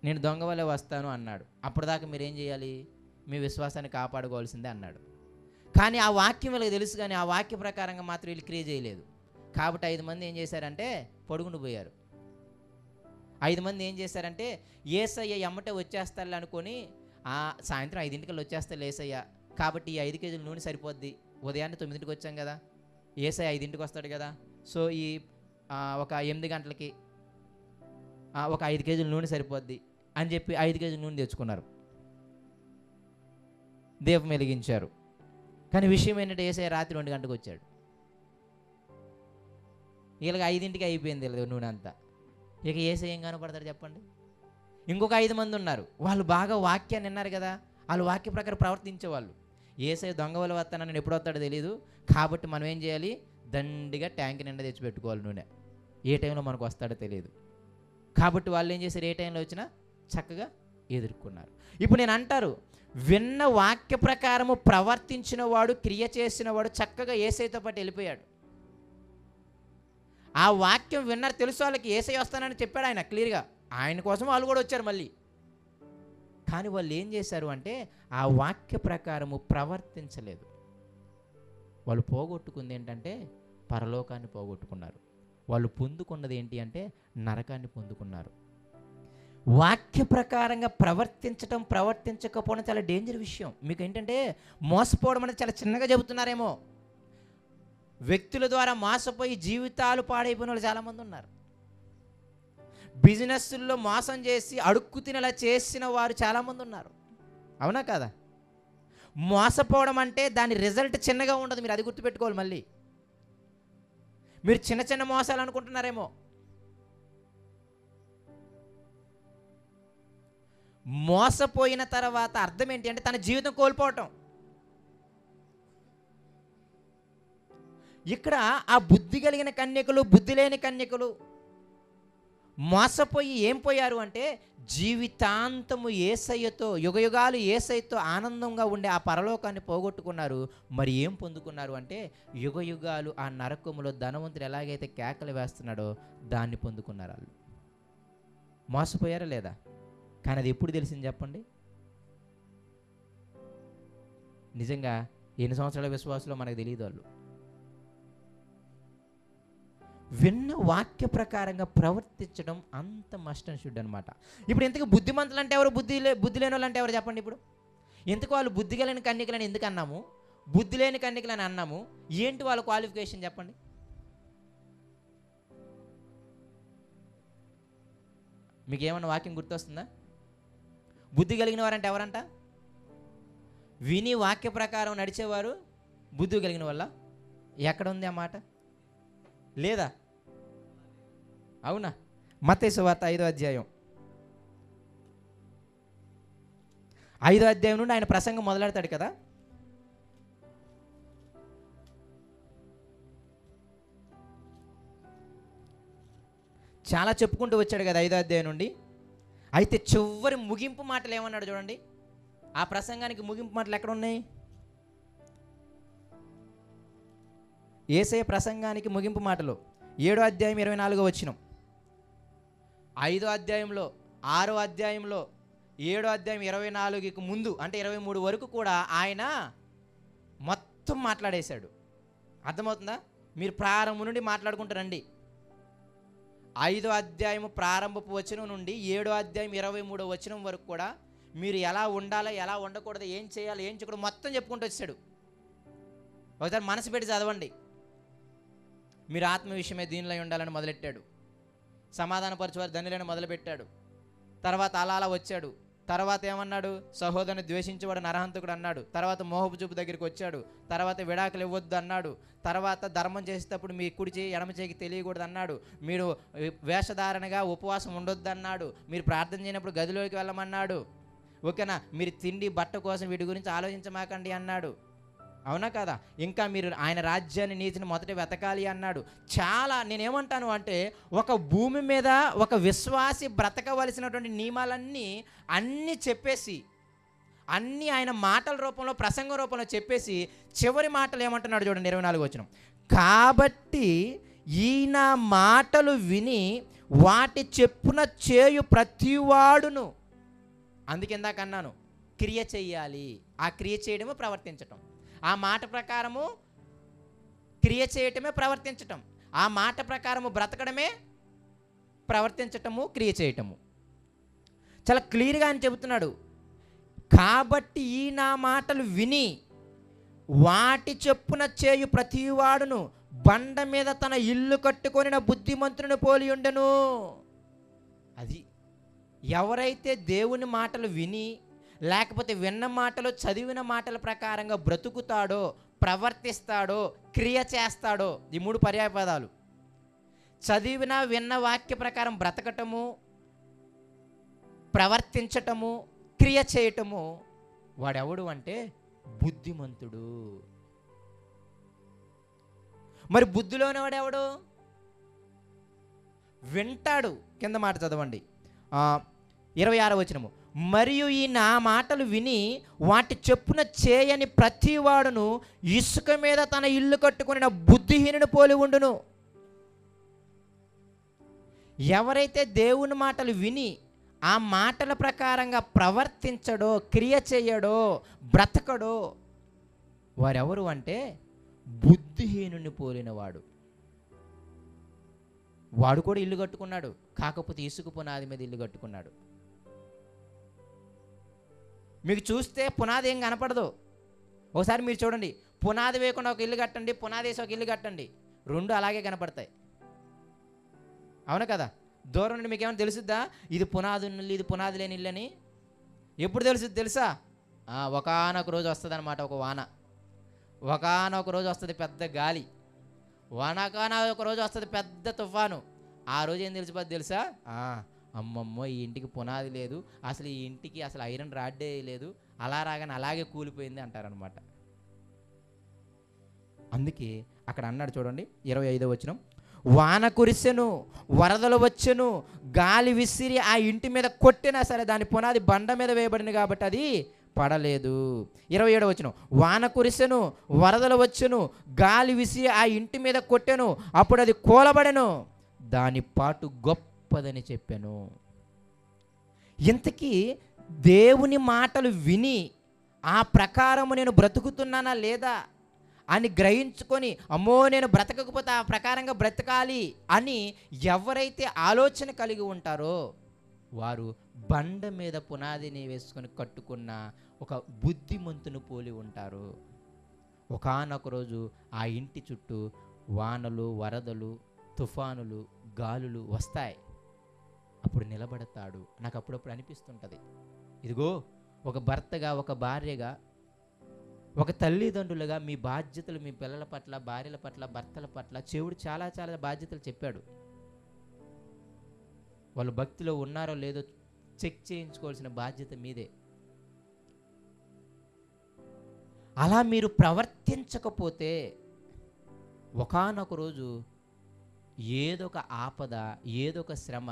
నేను దొంగ వల్లే వస్తాను అన్నాడు. అప్పటిదాకా మీరేం చేయాలి? మీ విశ్వాసాన్ని కాపాడుకోవాల్సిందే అన్నాడు. కానీ ఆ వాక్యం వీళ్ళకి తెలుసు, కానీ ఆ వాక్య ప్రకారంగా మాత్రం వీళ్ళు క్రియ చేయలేదు. కాబట్టి 5 మంది ఏం చేశారంటే పడుకుని పోయారు. 5 మంది ఏం చేశారంటే యేసయ్య ఎమ్మటే వచ్చేస్తాడు అనుకొని, సాయంత్రం 5 వచ్చేస్తాడు యేసయ్య, కాబట్టి ఈ 5 కేజీల నూనె సరిపోద్ది, ఉదయాన్నే 9 వచ్చాం కదా, యేసయ్య 5 వస్తాడు కదా, సో ఈ ఒక 8 గంటలకి ఒక 5 కేజీల నూనె సరిపోద్ది అని చెప్పి 5 కేజీల నూనె తెచ్చుకున్నారు, దీపం వెలిగించారు. కానీ విషయం ఏంటంటే యేసయ్య రాత్రి 2 గంటలకు వచ్చాడు. వీళ్ళకి 5ంటికి అయిపోయింది వీళ్ళది నూనె అంతా. ఇక యేసయ్య ఏం కనపడతాడు చెప్పండి? ఇంకొక 5 మంది ఉన్నారు, వాళ్ళు బాగా వాక్యాన్ని విన్నారు కదా, వాళ్ళు వాక్య ప్రకారం ప్రవర్తించేవాళ్ళు. యేసయ్య దొంగ వల్ల వస్తానని ఎప్పుడు వస్తాడో తెలియదు, కాబట్టి మనం ఏం చేయాలి, దండిగా ట్యాంక్ నిండా తెచ్చి పెట్టుకోవాలి నూనె, ఏ టైంలో మనకు వస్తాడో తెలియదు. కాబట్టి వాళ్ళు ఏం చేశారు, ఏ టైంలో వచ్చినా చక్కగా ఎదుర్కొన్నారు. ఇప్పుడు నేను అంటారు, విన్న వాక్య ప్రకారము ప్రవర్తించిన వాడు, క్రియ చేసిన వాడు చక్కగా యేసయ్యతో పాటు వెళ్ళిపోయాడు. ఆ వాక్యం విన్నారు, తెలుసు వాళ్ళకి యేసయ్య వస్తానని చెప్పాడు ఆయన క్లియర్గా, ఆయన కోసం వాళ్ళు కూడా వచ్చారు మళ్ళీ. కానీ వాళ్ళు ఏం చేశారు అంటే ఆ వాక్య ప్రకారము ప్రవర్తించలేదు. వాళ్ళు పోగొట్టుకుంది ఏంటంటే పరలోకాన్ని పోగొట్టుకున్నారు. వాళ్ళు పొందుకున్నది ఏంటి అంటే నరకాన్ని పొందుకున్నారు. వాక్య ప్రకారంగా ప్రవర్తించకపోవడం చాలా డేంజర్ విషయం. మీకు ఏంటంటే మోసపోవడం అనేది చాలా చిన్నగా చెబుతున్నారేమో. వ్యక్తుల ద్వారా మోసపోయి జీవితాలు పాడైపోయిన వాళ్ళు చాలామంది ఉన్నారు. బిజినెస్ల్లో మోసం చేసి అడుక్కు తినేలా చేసిన వారు చాలామంది ఉన్నారు. అవునా కదా? మోసపోవడం అంటే దాని రిజల్ట్ చిన్నగా ఉండదు, మీరు అది గుర్తుపెట్టుకోవాలి. మళ్ళీ మీరు చిన్న చిన్న మోసాలు అనుకుంటున్నారేమో. మోసపోయిన తర్వాత అర్థం ఏంటి అంటే తన జీవితం కోల్పోవటం. ఇక్కడ ఆ బుద్ధి కలిగిన కన్యకులు, బుద్ధి లేని కన్యకులు మోసపోయి ఏం పోయారు అంటే జీవితాంతము యేసయ్యతో, యుగయుగాలు యేసయ్యతో ఆనందంగా ఉండే ఆ పరలోకాన్ని పోగొట్టుకున్నారు. మరి ఏం పొందుకున్నారు అంటే యుగయుగాలు ఆ నరకములో ధనవంతుడు ఎలాగైతే కేకలు వేస్తున్నాడో దాన్ని పొందుకున్నారు. వాళ్ళు మోసపోయారా లేదా? కానీ అది ఎప్పుడు తెలిసింది చెప్పండి? నిజంగా ఎన్ని సంవత్సరాల విశ్వాసంలో మనకు తెలియదు. వాళ్ళు విన్న వాక్య ప్రకారంగా ప్రవర్తించడం అంత మస్ట్ అండ్ షుడ్ అనమాట. ఇప్పుడు ఇంతకు బుద్ధిమంతులు అంటే ఎవరు, బుద్ధి లేని వాళ్ళు అంటే ఎవరు చెప్పండి? ఇప్పుడు ఇంతకు వాళ్ళు బుద్ధి కలిగిన కన్యకలని ఎందుకు అన్నాము, బుద్ధి లేని కన్యకలని అన్నాము? ఏంటి వాళ్ళ క్వాలిఫికేషన్ చెప్పండి? మీకు ఏమన్నా వాక్యం గుర్తొస్తుందా? బుద్ధి కలిగిన వారంటే ఎవరంట? విని వాక్య ప్రకారం నడిచేవారు బుద్ధి కలిగిన వల్ల. ఎక్కడ ఉంది ఆ మాట? లేదా? అవునా? మత్తయి సువార్త 5వ అధ్యాయం 5వ అధ్యాయం నుండి ఆయన ప్రసంగం మొదలెడతాడు కదా. చాలా చెప్పుకుంటూ వచ్చాడు కదా 5వ అధ్యాయం నుండి. అయితే చివరి ముగింపు మాటలు ఏమన్నాడు చూడండి. ఆ ప్రసంగానికి ముగింపు మాటలు ఎక్కడ ఉన్నాయి? యేసయ్య ప్రసంగానికి ముగింపు మాటలు 7వ అధ్యాయం 24వ వచనం, 5వ అధ్యాయంలో, 6వ అధ్యాయంలో, 7వ అధ్యాయం 24కి ముందు అంటే 23 వరకు కూడా ఆయన మొత్తం మాట్లాడేశాడు. అర్థమవుతుందా? మీరు ప్రారంభం నుండి మాట్లాడుకుంటారండి. 5వ అధ్యాయం ప్రారంభపు వచనం నుండి 7వ అధ్యాయం 23వ వచనం వరకు కూడా మీరు ఎలా ఉండాలో, ఎలా ఉండకూడదు, ఏం చేయాలి, ఏం చేయకూడదు మొత్తం చెప్పుకుంటూ వచ్చాడు. ఒకసారి మనసు పెట్టి చదవండి. మీరు ఆత్మ విషయమే దీనిలో ఉండాలని మొదలెట్టాడు. సమాధానపరచువారు ధన్యులను మొదలుపెట్టాడు. తర్వాత అలా వచ్చాడు. తర్వాత ఏమన్నాడు? సహోదరుని ద్వేషించేవాడు నరహంతకుడు అన్నాడు. తర్వాత మోహపు చూపు దగ్గరికి వచ్చాడు. తర్వాత విడాకులు ఇవ్వద్దు అన్నాడు. తర్వాత ధర్మం చేసేటప్పుడు మీ కుడి చేయి ఎడమ చేయికి తెలియకూడదు అన్నాడు. మీరు వేషధారణగా ఉపవాసం ఉండొద్దు అన్నాడు. మీరు ప్రార్థన చేయనప్పుడు గదిలోకి వెళ్ళమన్నాడు. ఓకేనా? మీరు తిండి బట్ట కోసం వీటి గురించి ఆలోచించమాకండి అన్నాడు. అవునా కదా? ఇంకా మీరు ఆయన రాజ్యాన్ని, నీతిని మొదట వెతకాలి అన్నాడు. చాలా నేనేమంటాను అంటే ఒక భూమి మీద ఒక విశ్వాసి బ్రతకవలసినటువంటి నియమాలన్నీ అన్నీ చెప్పేసి, అన్నీ ఆయన మాటల రూపంలో, ప్రసంగ రూపంలో చెప్పేసి చివరి మాటలు ఏమంటున్నాడు చూడండి 24వ వచనం. కాబట్టి ఈయన మాటలు విని వాటి చెప్పున చేయు ప్రతివాడును, అందుకే ఇందాక అన్నాను క్రియ చెయ్యాలి. ఆ క్రియ చేయడము ప్రవర్తించటం. ఆ మాట ప్రకారము క్రియ చేయటమే ప్రవర్తించటం. ఆ మాట ప్రకారము బ్రతకడమే ప్రవర్తించటము, క్రియ చేయటము. చాలా క్లియర్గా ఆయన చెబుతున్నాడు. కాబట్టి ఈ నా మాటలు విని వాటి చెప్పున చేయు ప్రతివాడును బండ మీద తన ఇల్లు కట్టుకొని నా బుద్ధిమంతుని పోలి ఉండెను. అది ఎవరైతే దేవుని మాటలు విని, లేకపోతే విన్న మాటలు, చదివిన మాటల ప్రకారంగా బ్రతుకుతాడో, ప్రవర్తిస్తాడో, క్రియ చేస్తాడో, ఈ 3 పర్యాయ పదాలు. చదివిన విన్న వాక్య ప్రకారం బ్రతకటము, ప్రవర్తించటము, క్రియ చేయటము వాడెవడు అంటే బుద్ధిమంతుడు. మరి బుద్ధిలోనే వాడెవడు? వింటాడు. కింద మాట చదవండి, 26వ వచనము. మరియు ఈ నా మాటలు విని వాటి చెప్పున చేయని ప్రతివాడును ఇసుక మీద తన ఇల్లు కట్టుకుని బుద్ధిహీనుని పోలి ఉండును. ఎవరైతే దేవుని మాటలు విని ఆ మాటల ప్రకారంగా ప్రవర్తించడో, క్రియ చేయడో, బ్రతకడో వారెవరు అంటే బుద్ధిహీనుని పోలినవాడు. వాడు కూడా ఇల్లు కట్టుకున్నాడు, కాకపోతే ఇసుక పునాది మీద ఇల్లు కట్టుకున్నాడు. మీకు చూస్తే పునాది ఏం కనపడదు. ఒకసారి మీరు చూడండి, పునాది వేయకుండా ఒక ఇల్లు కట్టండి, పునాది వేసి ఒక ఇల్లు కట్టండి, రెండు అలాగే కనపడతాయి. అవును కదా? దూరం నుండి మీకు ఏమైనా తెలుసుద్దా ఇది పునాది ఇల్లు, ఇది పునాది లేని ఇల్లు అని? ఎప్పుడు తెలుసుద్ది తెలుసా? ఒకానొక రోజు వస్తుంది అనమాట, ఒక వాన. ఒకానొక రోజు వస్తుంది పెద్ద గాలి, ఒక రోజు వస్తుంది పెద్ద తుఫాను. ఆ రోజు ఏం తెలిసిపోద్ది తెలుసా? అమ్మమ్మో ఈ ఇంటికి పునాది లేదు, అసలు ఈ ఇంటికి అసలు ఐరన్ రాడ్డే లేదు, అలా రాగానే అలాగే కూలిపోయింది అంటారనమాట. అందుకే అక్కడ అన్నాడు చూడండి, 25వ వచనం. వాన కురిసెను, వరదలు వచ్చెను, గాలి విసిరి ఆ ఇంటి మీద కొట్టినా సరే దాని పునాది బండ మీద వేయబడింది కాబట్టి అది పడలేదు. 27వ వచనం. వాన కురిసెను, వరదలు వచ్చెను, గాలి విసిరి ఆ ఇంటి మీద కొట్టెను, అప్పుడు అది కూలబడెను, దాని పాటు గొప్పదని చెప్పాను. ఇంతకీ దేవుని మాటలు విని ఆ ప్రకారము నేను బ్రతుకుతున్నానా లేదా అని గ్రహించుకొని, అమ్మో నేను బ్రతకకపోతే ఆ ప్రకారంగా బ్రతకాలి అని ఎవరైతే ఆలోచన కలిగి ఉంటారో వారు బండ మీద పునాదిని వేసుకొని కట్టుకున్న ఒక బుద్ధిమంతుని పోలి ఉంటారు. ఒకానొక రోజు ఆ ఇంటి చుట్టూ వానలు, వరదలు, తుఫానులు, గాలులు వస్తాయి. అప్పుడు నిలబడతాడు. నాకు అప్పుడప్పుడు అనిపిస్తుంటుంది, ఇదిగో ఒక భర్తగా, ఒక భార్యగా, ఒక తల్లిదండ్రులుగా మీ బాధ్యతలు మీ పిల్లల పట్ల, భార్యల పట్ల, భర్తల పట్ల దేవుడు చాలా చాలా బాధ్యతలు చెప్పాడు. వాళ్ళు భక్తిలో ఉన్నారో లేదో చెక్ చేయించుకోవాల్సిన బాధ్యత మీదే. అలా మీరు ప్రవర్తించకపోతే ఒకానొక రోజు ఏదో ఒక ఆపద, ఏదో ఒక శ్రమ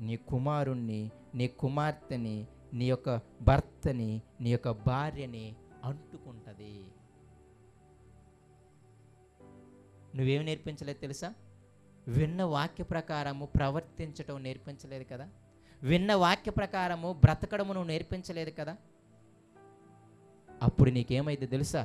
నీ కుమారుణ్ణి, నీ కుమార్తెని, నీ యొక్క భర్తని, నీ యొక్క భార్యని అంటుకుంటుంది. నువ్వేమి నేర్పించలేదు తెలుసా? విన్న వాక్య ప్రకారము ప్రవర్తించటం నేర్పించలేదు కదా? విన్న వాక్య ప్రకారము బ్రతకడము నువ్వు నేర్పించలేదు కదా? అప్పుడు నీకేమైంది తెలుసా?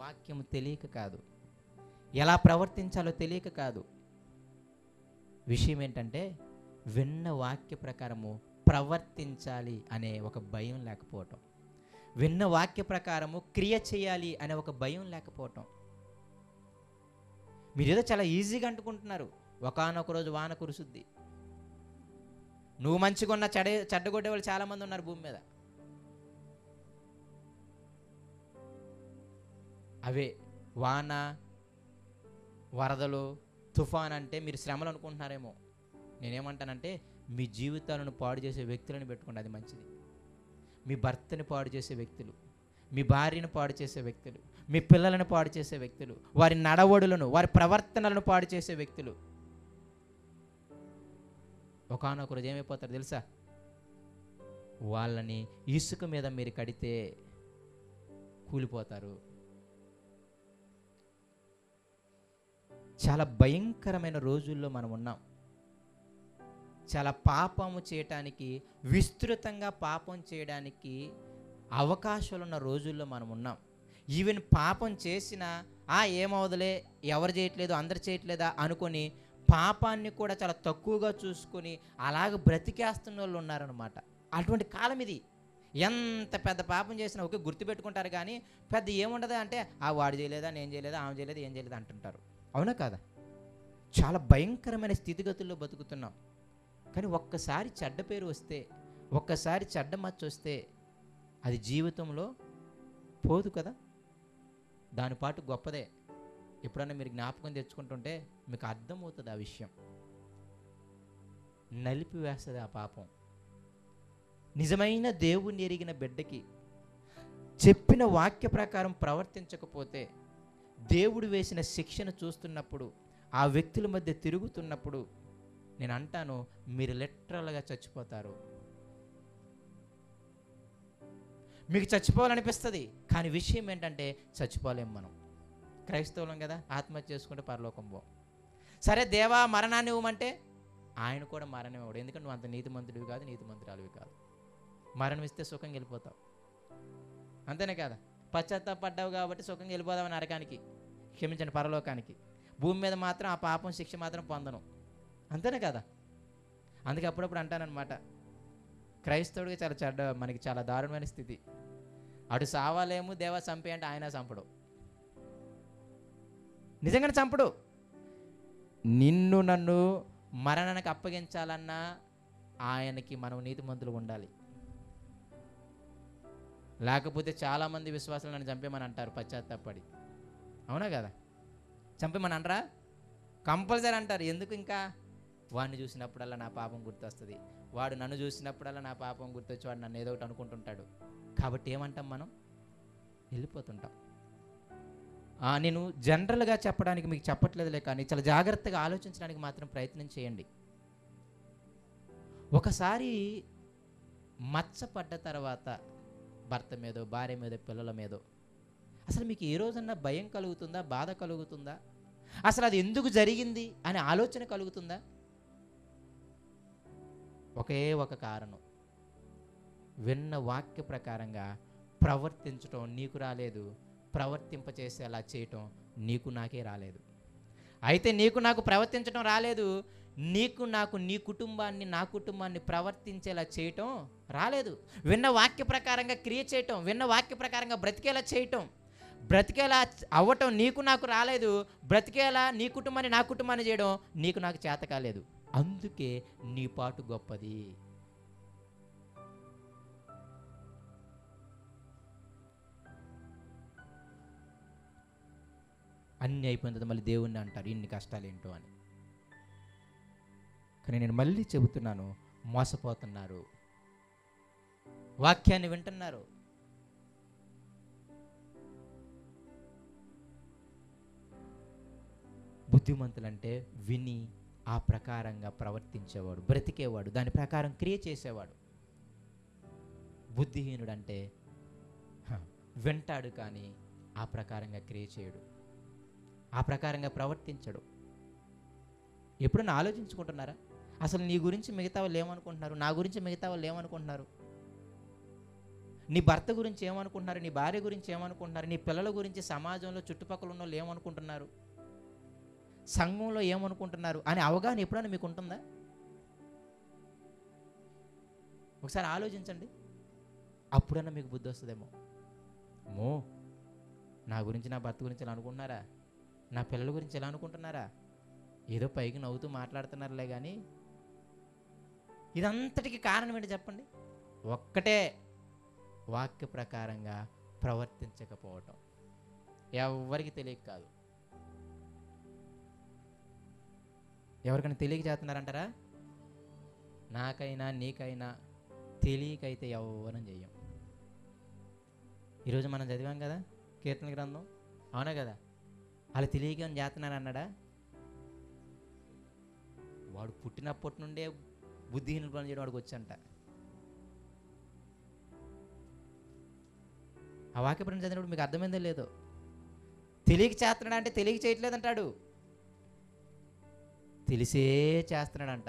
వాక్యం తెలియక కాదు, ఎలా ప్రవర్తించాలో తెలియక కాదు. విషయం ఏంటంటే విన్న వాక్య ప్రకారము ప్రవర్తించాలి అనే ఒక భయం లేకపోవటం, విన్న వాక్య ప్రకారము క్రియ చేయాలి అనే ఒక భయం లేకపోవటం. మీరేదో చాలా ఈజీగా అంటుకుంటున్నారు, ఒకానొక రోజు వాన కురుసుద్ది. నువ్వు మంచిగా ఉన్న చెడ్డగొట్టే వాళ్ళు చాలామంది ఉన్నారు భూమి మీద. అవే వాన, వరదలు, తుఫాన్ అంటే మీరు శ్రమలు అనుకుంటున్నారేమో. నేనేమంటానంటే మీ జీవితాలను పాడు చేసే వ్యక్తులను పెట్టుకోండి, అది మంచిది. మీ భర్తని పాడు చేసే వ్యక్తులు, మీ భార్యను పాడు చేసే వ్యక్తులు, మీ పిల్లలను పాడు చేసే వ్యక్తులు, వారి నడవడులను, వారి ప్రవర్తనలను పాడు చేసే వ్యక్తులు ఒకానొక రోజు ఏమైపోతారు తెలుసా? వాళ్ళని ఇసుక మీద మీరు కడితే కూలిపోతారు. చాలా భయంకరమైన రోజుల్లో మనం ఉన్నాం. చాలా పాపము చేయటానికి, విస్తృతంగా పాపం చేయడానికి అవకాశాలున్న రోజుల్లో మనం ఉన్నాం. ఈవెన్ పాపం చేసినా ఏమవుదలే, ఎవరు చేయట్లేదు, అందరు చేయట్లేదా అనుకొని పాపాన్ని కూడా చాలా తక్కువగా చూసుకొని అలాగ బ్రతికేస్తున్న వాళ్ళు ఉన్నారనమాట. అటువంటి కాలం ఇది. ఎంత పెద్ద పాపం చేసినా ఒకే గుర్తుపెట్టుకుంటారు, కానీ పెద్ద ఏముండదా అంటే వాడు చేయలేదా, నేను చేయలేదా, ఆమె చేయలేదా, ఏం చేయలేదా అంటుంటారు. అవునా కాదా? చాలా భయంకరమైన స్థితిగతుల్లో బతుకుతున్నాం. కానీ ఒక్కసారి చెడ్డ పేరు వస్తే, ఒక్కసారి చెడ్డ మచ్చ వస్తే అది జీవితంలో పోదు కదా, దాని పాటు గొప్పదే. ఎప్పుడన్నా మీరు జ్ఞాపకం తెచ్చుకుంటుంటే మీకు అర్థమవుతుంది ఆ విషయం. నలిపివేస్తుంది ఆ పాపం. నిజమైన దేవుణ్ణి ఎరిగిన బిడ్డకి చెప్పిన వాక్య ప్రకారం ప్రవర్తించకపోతే, దేవుడు వేసిన శిక్షను చూస్తున్నప్పుడు, ఆ వ్యక్తుల మధ్య తిరుగుతున్నప్పుడు నేను అంటాను, మీరు లిటరల్గా చచ్చిపోతారు. మీకు చచ్చిపోవాలనిపిస్తుంది, కానీ విషయం ఏంటంటే చచ్చిపోలేం. మనం క్రైస్తవులం కదా, ఆత్మహత్య చేసుకుంటే పరలోకం పో. సరే దేవా మరణాన్ని ఇవ్వమంటే ఆయన కూడా మరణం ఇవ్వడు, ఎందుకంటే నువ్వు అంత నీతిమంతుడివి కాదు, నీతిమంతురాలివి కాదు. మరణం ఇస్తే సుఖంగా వెళ్ళిపోతావు, అంతేనే కదా? పశ్చాత్తాపడ్డావు కాబట్టి సుఖంగా వెళ్ళిపోదావు నరకానికి, క్షమించండి పరలోకానికి. భూమి మీద మాత్రం ఆ పాపం శిక్ష మాత్రం పొందను, అంతేనే కదా? అందుకే అప్పుడప్పుడు అంటానన్నమాట, క్రైస్తవుడికి చాలా చెడ్డ, మనకి చాలా దారుణమైన స్థితి. అటు సావాలేము, దేవా చంపే అంటే ఆయన చంపడు, నిజంగానే చంపడు. నిన్ను నన్ను మరణానికి అప్పగించాలన్నా ఆయనకి మనం నీతిమంతులు ఉండాలి. లేకపోతే చాలామంది విశ్వాసాలు నన్ను చంపేమని అంటారు పశ్చాత్తాపడి. అవునా కదా? చంపేమని అనరా? కంపల్సరీ అంటారు. ఎందుకు? ఇంకా వాడిని చూసినప్పుడల్లా నా పాపం గుర్తొస్తుంది, వాడు నన్ను చూసినప్పుడల్లా నా పాపం గుర్తొచ్చి వాడు నన్ను ఏదో ఒకటి అనుకుంటుంటాడు. కాబట్టి ఏమంటాం మనం? వెళ్ళిపోతుంటాం. నేను జనరల్గా చెప్పడానికి మీకు చెప్పట్లేదులే, కానీ చాలా జాగ్రత్తగా ఆలోచించడానికి మాత్రం ప్రయత్నం చేయండి. ఒకసారి మచ్చపడ్డ తర్వాత భర్త మీదో, భార్య మీదో, పిల్లల మీదో అసలు మీకు ఏ రోజన్నా భయం కలుగుతుందా, బాధ కలుగుతుందా? అసలు అది ఎందుకు జరిగింది అనే ఆలోచన కలుగుతుందా? ఒకే ఒక కారణం, విన్న వాక్య ప్రకారంగా ప్రవర్తించటం నీకు రాలేదు, ప్రవర్తింపచేసేలా చేయటం నీకు నాకే రాలేదు. అయితే నీకు నాకు ప్రవర్తించటం రాలేదు, నీకు నాకు నీ కుటుంబాన్ని, నా కుటుంబాన్ని ప్రవర్తించేలా చేయటం రాలేదు. విన్న వాక్య ప్రకారంగా క్రియ చేయటం, విన్న వాక్య ప్రకారంగా బ్రతికేలా చేయటం, బ్రతికేలా అవ్వటం నీకు నాకు రాలేదు. బ్రతికేలా నీ కుటుంబాన్ని, నా కుటుంబాన్ని చేయడం నీకు నాకు చేత కాలేదు. అందుకే నీ పాటు గొప్పది. అన్నీ అయిపోయిన తర్వాత మళ్ళీ దేవుణ్ణి అంటారు ఇన్ని కష్టాలు ఏంటో అని. కానీ నేను మళ్ళీ చెబుతున్నాను, మోసపోతున్నారు. వాక్యాన్ని వింటున్నారు, బుద్ధిమంతులంటే విని ఆ ప్రకారంగా ప్రవర్తించేవాడు, బ్రతికేవాడు, దాని ప్రకారం క్రియ చేసేవాడు. బుద్ధిహీనుడంటే వింటాడు కానీ ఆ ప్రకారంగా క్రియ చేయడు, ఆ ప్రకారంగా ప్రవర్తించడు. ఎప్పుడన్నా ఆలోచించుకుంటున్నారా? అసలు నీ గురించి మిగతా వాళ్ళు ఏమనుకుంటున్నారు, నా గురించి మిగతా వాళ్ళు ఏమనుకుంటున్నారు? నీ భర్త గురించి ఏమనుకుంటున్నారు, నీ భార్య గురించి ఏమనుకుంటున్నారు, నీ పిల్లల గురించి సమాజంలో చుట్టుపక్కల ఉన్న వాళ్ళు ఏమనుకుంటున్నారు, సంఘంలో ఏమనుకుంటున్నారు అనే అవగాహన ఎప్పుడైనా మీకు ఉంటుందా? ఒకసారి ఆలోచించండి. అప్పుడన్నా మీకు బుద్ధి వస్తుందేమో. మో నా గురించి, నా భర్త గురించి ఎలా అనుకుంటున్నారా, నా పిల్లల గురించి ఎలా అనుకుంటున్నారా, ఏదో పైకి నవ్వుతూ మాట్లాడుతున్నారులే కానీ ఇదంతటికి కారణం ఏంటి చెప్పండి? ఒక్కటే, వాక్య ప్రకారంగా ప్రవర్తించకపోవటం. ఎవరికి తెలియక కాదు. ఎవరికైనా తెలియక చేస్తున్నారంటారా? నాకైనా నీకైనా తెలియకైతే ఎవరం చెయ్యం. ఈరోజు మనం చదివాం కదా కీర్తన గ్రంథం, అవునా కదా? వాళ్ళు తెలియక చేస్తున్నారు అన్నాడా? వాడు పుట్టినప్పటి నుండే బుద్ధిహీన పని చేయడం వాడికి వచ్చంట. ఆ వాక్యపరం చదివినప్పుడు మీకు అర్థమైందో లేదో. తెలియక చేస్తున్నాడు అంటే తెలియక చేయట్లేదంటాడు, తెలిసే చేస్తున్నాడంట.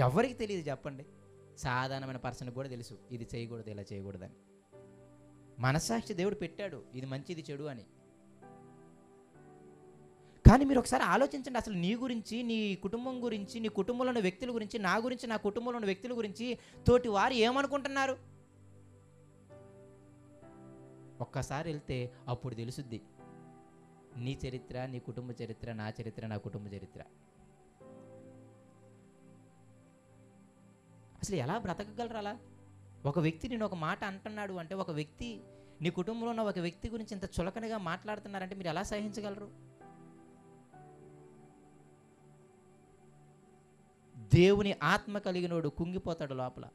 ఎవరికి తెలియదు చెప్పండి? సాధారణమైన పర్సన్కి కూడా తెలుసు ఇది చేయకూడదు, ఇలా చేయకూడదని. మనస్సాక్షి దేవుడు పెట్టాడు, ఇది మంచి ఇది చెడు అని. కానీ మీరు ఒకసారి ఆలోచించండి, అసలు నీ గురించి, నీ కుటుంబం గురించి, నీ కుటుంబంలో ఉన్న వ్యక్తుల గురించి, నా గురించి, నా కుటుంబంలో ఉన్న వ్యక్తుల గురించి తోటి వారు ఏమనుకుంటున్నారు? ఒక్కసారి వెళ్తే అప్పుడు తెలుసుద్ది నీ చరిత్ర, నీ కుటుంబ చరిత్ర, నా చరిత్ర, నా కుటుంబ చరిత్ర. అసలు ఎలా బ్రతకగలరు అలా? ఒక వ్యక్తి నేను ఒక మాట అంటున్నాడు అంటే, ఒక వ్యక్తి నీ కుటుంబంలో ఉన్న ఒక వ్యక్తి గురించి ఇంత చులకనగా మాట్లాడుతున్నారంటే మీరు ఎలా సహించగలరు? దేవుని ఆత్మ కలిగినోడు కుంగిపోతాడు లోపల.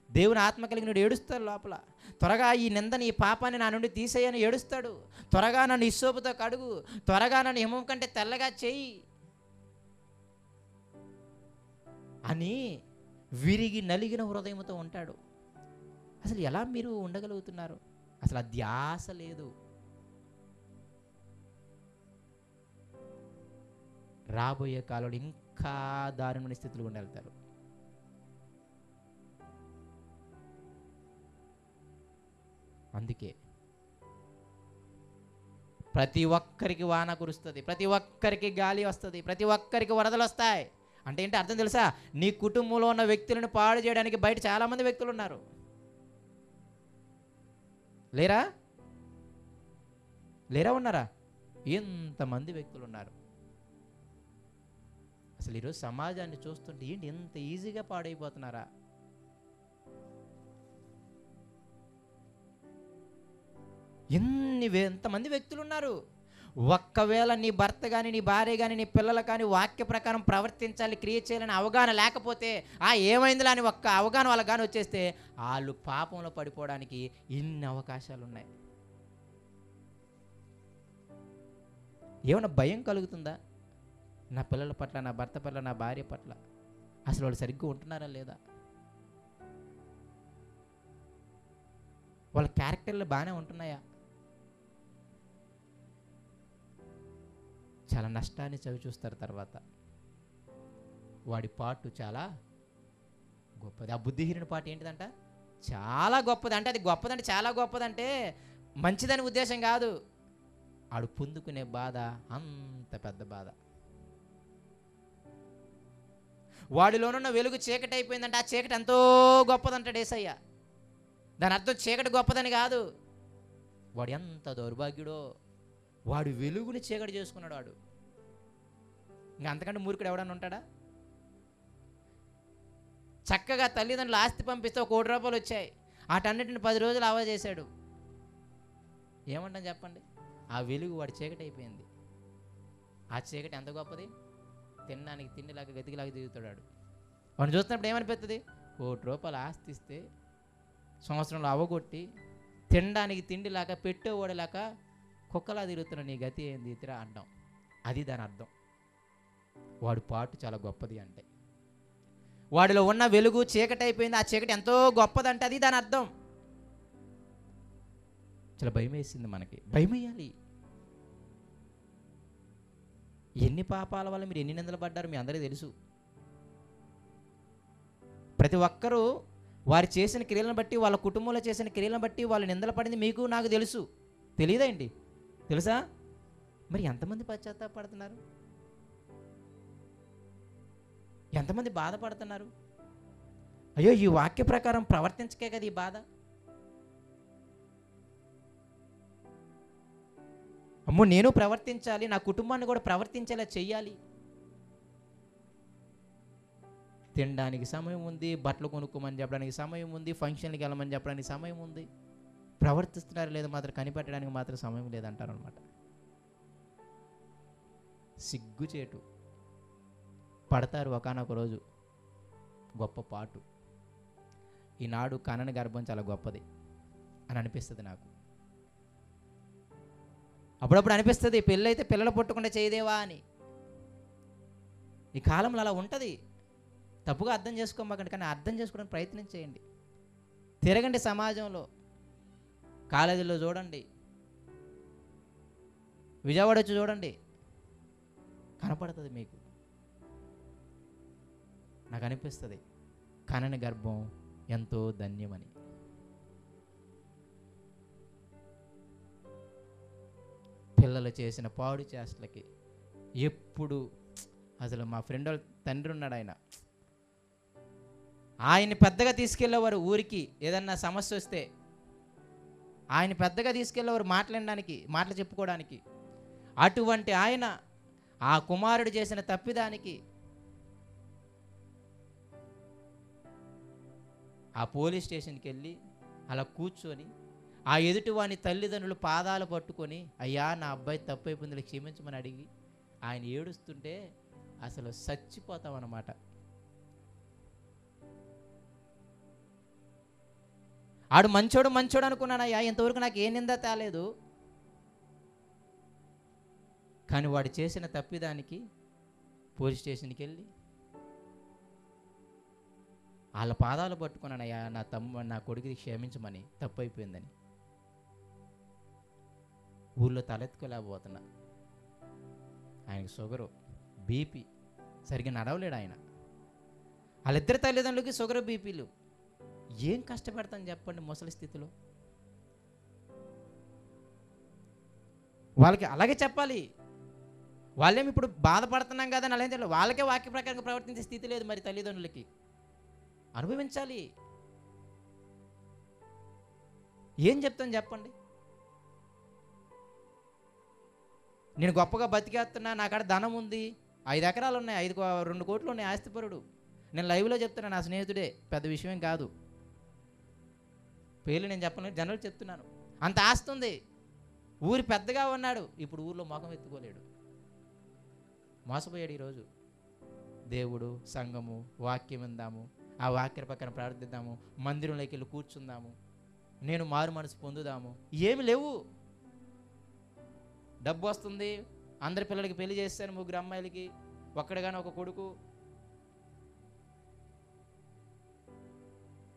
దేవుని ఆత్మ కలిగినోడు ఏడుస్తాడు లోపల. త్వరగా ఈ నిందని, ఈ పాపాన్ని నా నుండి తీసేయని ఏడుస్తాడు. త్వరగా నన్ను హిస్సోపుతో కడుగు, త్వరగా నన్ను హిమం కంటే తెల్లగా చెయ్యి అని విరిగి నలిగిన హృదయంతో ఉంటాడు. అసలు ఎలా మీరు ఉండగలుగుతున్నారు? అసలు ఆ ధ్యాస లేదు. రాబోయే కాలంలో ఇంకా దారుణమైన స్థితిలో ఉండి వెళ్తారు. అందుకే ప్రతి ఒక్కరికి వాన కురుస్తుంది, ప్రతి ఒక్కరికి గాలి వస్తుంది, ప్రతి ఒక్కరికి వరదలు వస్తాయి. అంటే ఏంటి అర్థం తెలుసా? నీ కుటుంబంలో ఉన్న వ్యక్తులను పాడు చేయడానికి బయట చాలామంది వ్యక్తులు ఉన్నారు. లేరా? లేరా? ఉన్నారా? ఎంతమంది వ్యక్తులు ఉన్నారు. అసలు ఈరోజు సమాజాన్ని చూస్తుంటే ఏంటి ఎంత ఈజీగా పాడైపోతున్నారా? ఎంతమంది వ్యక్తులు ఉన్నారు. ఒక్కవేళ నీ భర్త కానీ, నీ భార్య కానీ, నీ పిల్లలు కానీ వాక్య ప్రకారం ప్రవర్తించాలి, క్రియ చేయాలని అవగాహన లేకపోతే, ఏమైందిలా అని ఒక్క అవగాహన వాళ్ళకి కానీ వచ్చేస్తే వాళ్ళు పాపంలో పడిపోవడానికి ఇన్ని అవకాశాలు ఉన్నాయి. ఏమన్నా భయం కలుగుతుందా? నా పిల్లల పట్ల, నా భర్త పట్ల, నా భార్య పట్ల అసలు వాళ్ళు సరిగ్గా ఉంటున్నారా లేదా? వాళ్ళ క్యారెక్టర్లు బాగానే ఉంటున్నాయా? చాలా నష్టాన్ని చవి చూస్తారు తర్వాత. వాడి పాటు చాలా గొప్పది. ఆ బుద్ధిహీనుడి పాటు ఏంటిదంట? చాలా గొప్పది. అంటే అది గొప్పదంటే చాలా గొప్పదంటే మంచిదని ఉద్దేశం కాదు. ఆడు పొందుకునే బాధ అంత పెద్ద బాధ. వాడిలోనున్న వెలుగు చీకటి అయిపోయిందంటే ఆ చీకటి ఎంతో గొప్పదంటాడు యేసయ్య. దాని అర్థం చీకటి గొప్పదని కాదు. వాడు ఎంత దౌర్భాగ్యుడో, వాడు వెలుగుని చీకటి చేసుకున్నాడు. వాడు ఇంకా అంతకంటే మూర్ఖుడు ఎవడన్నా ఉంటాడా? చక్కగా తల్లిదండ్రులు ఆస్తి పంపిస్తే ఒక ₹1 వచ్చాయి, వాటన్నిటిని 10 రోజులు ఆవా చేశాడు. ఏమంటాం చెప్పండి? ఆ వెలుగు వాడి చీకటి అయిపోయింది. ఆ చీకటి ఎంత గొప్పది? తినడానికి తిండిలాగా గతికిలాగా తిరుగుతాడు. వాడిని చూస్తున్నప్పుడు ఏమనిపిస్తుంది? ₹1 ఆస్తి ఇస్తే సంవత్సరంలో అవగొట్టి తినడానికి తిండిలాగా పెట్టేవాడిలాగా కుక్కలా తిరుగుతున్న నీ గతి ఏంది ఇతరా అంటాం. అది దాని అర్థం. వాడి పాటు చాలా గొప్పది అంటే వాడిలో ఉన్న వెలుగు చీకటి అయిపోయింది, ఆ చీకటి ఎంతో గొప్పదంటే అది దాని అర్థం. చాలా భయం వేసింది మనకి. భయం వేయాలి. ఎన్ని పాపాల వల్ల మీరు ఎన్ని నిందలు పడ్డారు మీ అందరికీ తెలుసు. ప్రతి ఒక్కరూ వారు చేసిన క్రియలను బట్టి, వాళ్ళ కుటుంబంలో చేసిన క్రియలను బట్టి వాళ్ళు నిందలు పడింది మీకు నాకు తెలుసు. తెలియదా ఏంటి? తెలుసా? మరి ఎంతమంది పశ్చాత్తాపడుతున్నారు? ఎంతమంది బాధపడుతున్నారు? అయ్యో, ఈ వాక్య ప్రకారం ప్రవర్తించకే కదా ఈ బాధ. అమ్మో, నేను ప్రవర్తించాలి, నా కుటుంబాన్ని కూడా ప్రవర్తించేలా చెయ్యాలి. తినడానికి సమయం ఉంది, బట్టలు కొనుక్కోమని చెప్పడానికి సమయం ఉంది, ఫంక్షన్కి వెళ్ళమని చెప్పడానికి సమయం ఉంది. ప్రవర్తిస్తున్నారు లేదా మాత్రం కనిపెట్టడానికి మాత్రం సమయం లేదంటారు అనమాట. సిగ్గుచేటు. పడతారు ఒకానొక రోజు. గొప్ప పాటు. ఈనాడు కనని గర్భం చాలా గొప్పది అని అనిపిస్తుంది నాకు. అప్పుడప్పుడు అనిపిస్తుంది, పెళ్ళైతే పిల్లలు పుట్టకుండా చేయదేవా అని. ఈ కాలంలో అలా ఉంటుంది. తప్పుగా అర్థం చేసుకోమాకండి, కానీ అర్థం చేసుకోవడానికి ప్రయత్నం చేయండి. తిరగండి సమాజంలో, కాలేజీలో చూడండి, విజయవాడ వచ్చి చూడండి, కనపడుతుంది మీకు. నాకు అనిపిస్తుంది కనని గర్భం ఎంతో ధన్యమని. పిల్లలు చేసిన పాడు చేష్టలకి ఎప్పుడు అసలు మా ఫ్రెండ్ వాళ్ళ తండ్రి ఉన్నాడు, ఆయన్ని పెద్దగా తీసుకెళ్ళేవారు. ఊరికి ఏదన్నా సమస్య వస్తే ఆయన పెద్దగా తీసుకెళ్ళేవారు మాట్లాడడానికి, మాటలు చెప్పుకోవడానికి. అటువంటి ఆయన ఆ కుమారుడు చేసిన తప్పిదానికి ఆ పోలీస్ స్టేషన్కి వెళ్ళి అలా కూర్చొని ఆ ఎదుటివాని తల్లిదండ్రులు పాదాలు పట్టుకొని, అయ్యా నా అబ్బాయి తప్పు అయిపోయింది క్షమించమని అడిగి ఆయన ఏడుస్తుంటే అసలు చచ్చిపోతాం అన్నమాట. ఆడు మంచోడు మంచోడు అనుకున్నానయ్యా, ఇంతవరకు నాకు ఏ నింద తేలేదు. కానీ వాడు చేసిన తప్పిదానికి పోలీస్ స్టేషన్కి వెళ్ళి వాళ్ళ పాదాలు పట్టుకున్నానయ్యా, నా కొడుకుని క్షమించమని, తప్పు అయిపోయిందని. ఊళ్ళో తలెత్తుకోలేకపోతున్నా. ఆయనకి షుగరు, బీపీ, సరిగ్గా నడవలేడు ఆయన. వాళ్ళిద్దరి తల్లిదండ్రులకి షుగరు, బీపీలు. ఏం కష్టపెడతాను చెప్పండి ముసలి స్థితిలో. వాళ్ళకి అలాగే చెప్పాలి. వాళ్ళేమి ఇప్పుడు బాధపడుతున్నాం కదా అని అలాగే తెలియదు. వాళ్ళకే వాక్య ప్రకారంగా ప్రవర్తించే స్థితి లేదు మరి తల్లిదండ్రులకి. అనుభవించాలి. ఏం చెప్తాను చెప్పండి? నేను గొప్పగా బతికేస్తున్నా, నాకాడ ధనం ఉంది, 5 ఎకరాలు ఉన్నాయి, 2 కోట్లు ఉన్నాయి, ఆస్తిపరుడు. నేను లైవ్లో చెప్తున్నా, నా స్నేహితుడే, పెద్ద విషయం కాదు, పేర్లు నేను చెప్పలేదు, జనరల్ చెప్తున్నాను. అంత ఆస్తి ఉంది, ఊరి పెద్దగా ఉన్నాడు, ఇప్పుడు ఊర్లో ముఖం ఎత్తుకోలేడు. మోసపోయాడు. ఈరోజు దేవుడు, సంఘము, వాక్యం విందాము, ఆ వాక్య ప్రకారం ప్రార్థిద్దాము, మందిరంలోకి వెళ్ళి కూర్చుందాము, నేను మారు మనసు పొందుదాము, ఏమి లేవు. డబ్బు వస్తుంది, అందరి పిల్లలకి పెళ్లి చేస్తాను, 3 అమ్మాయిలకి, ఒక్కడిగానే ఒక కొడుకు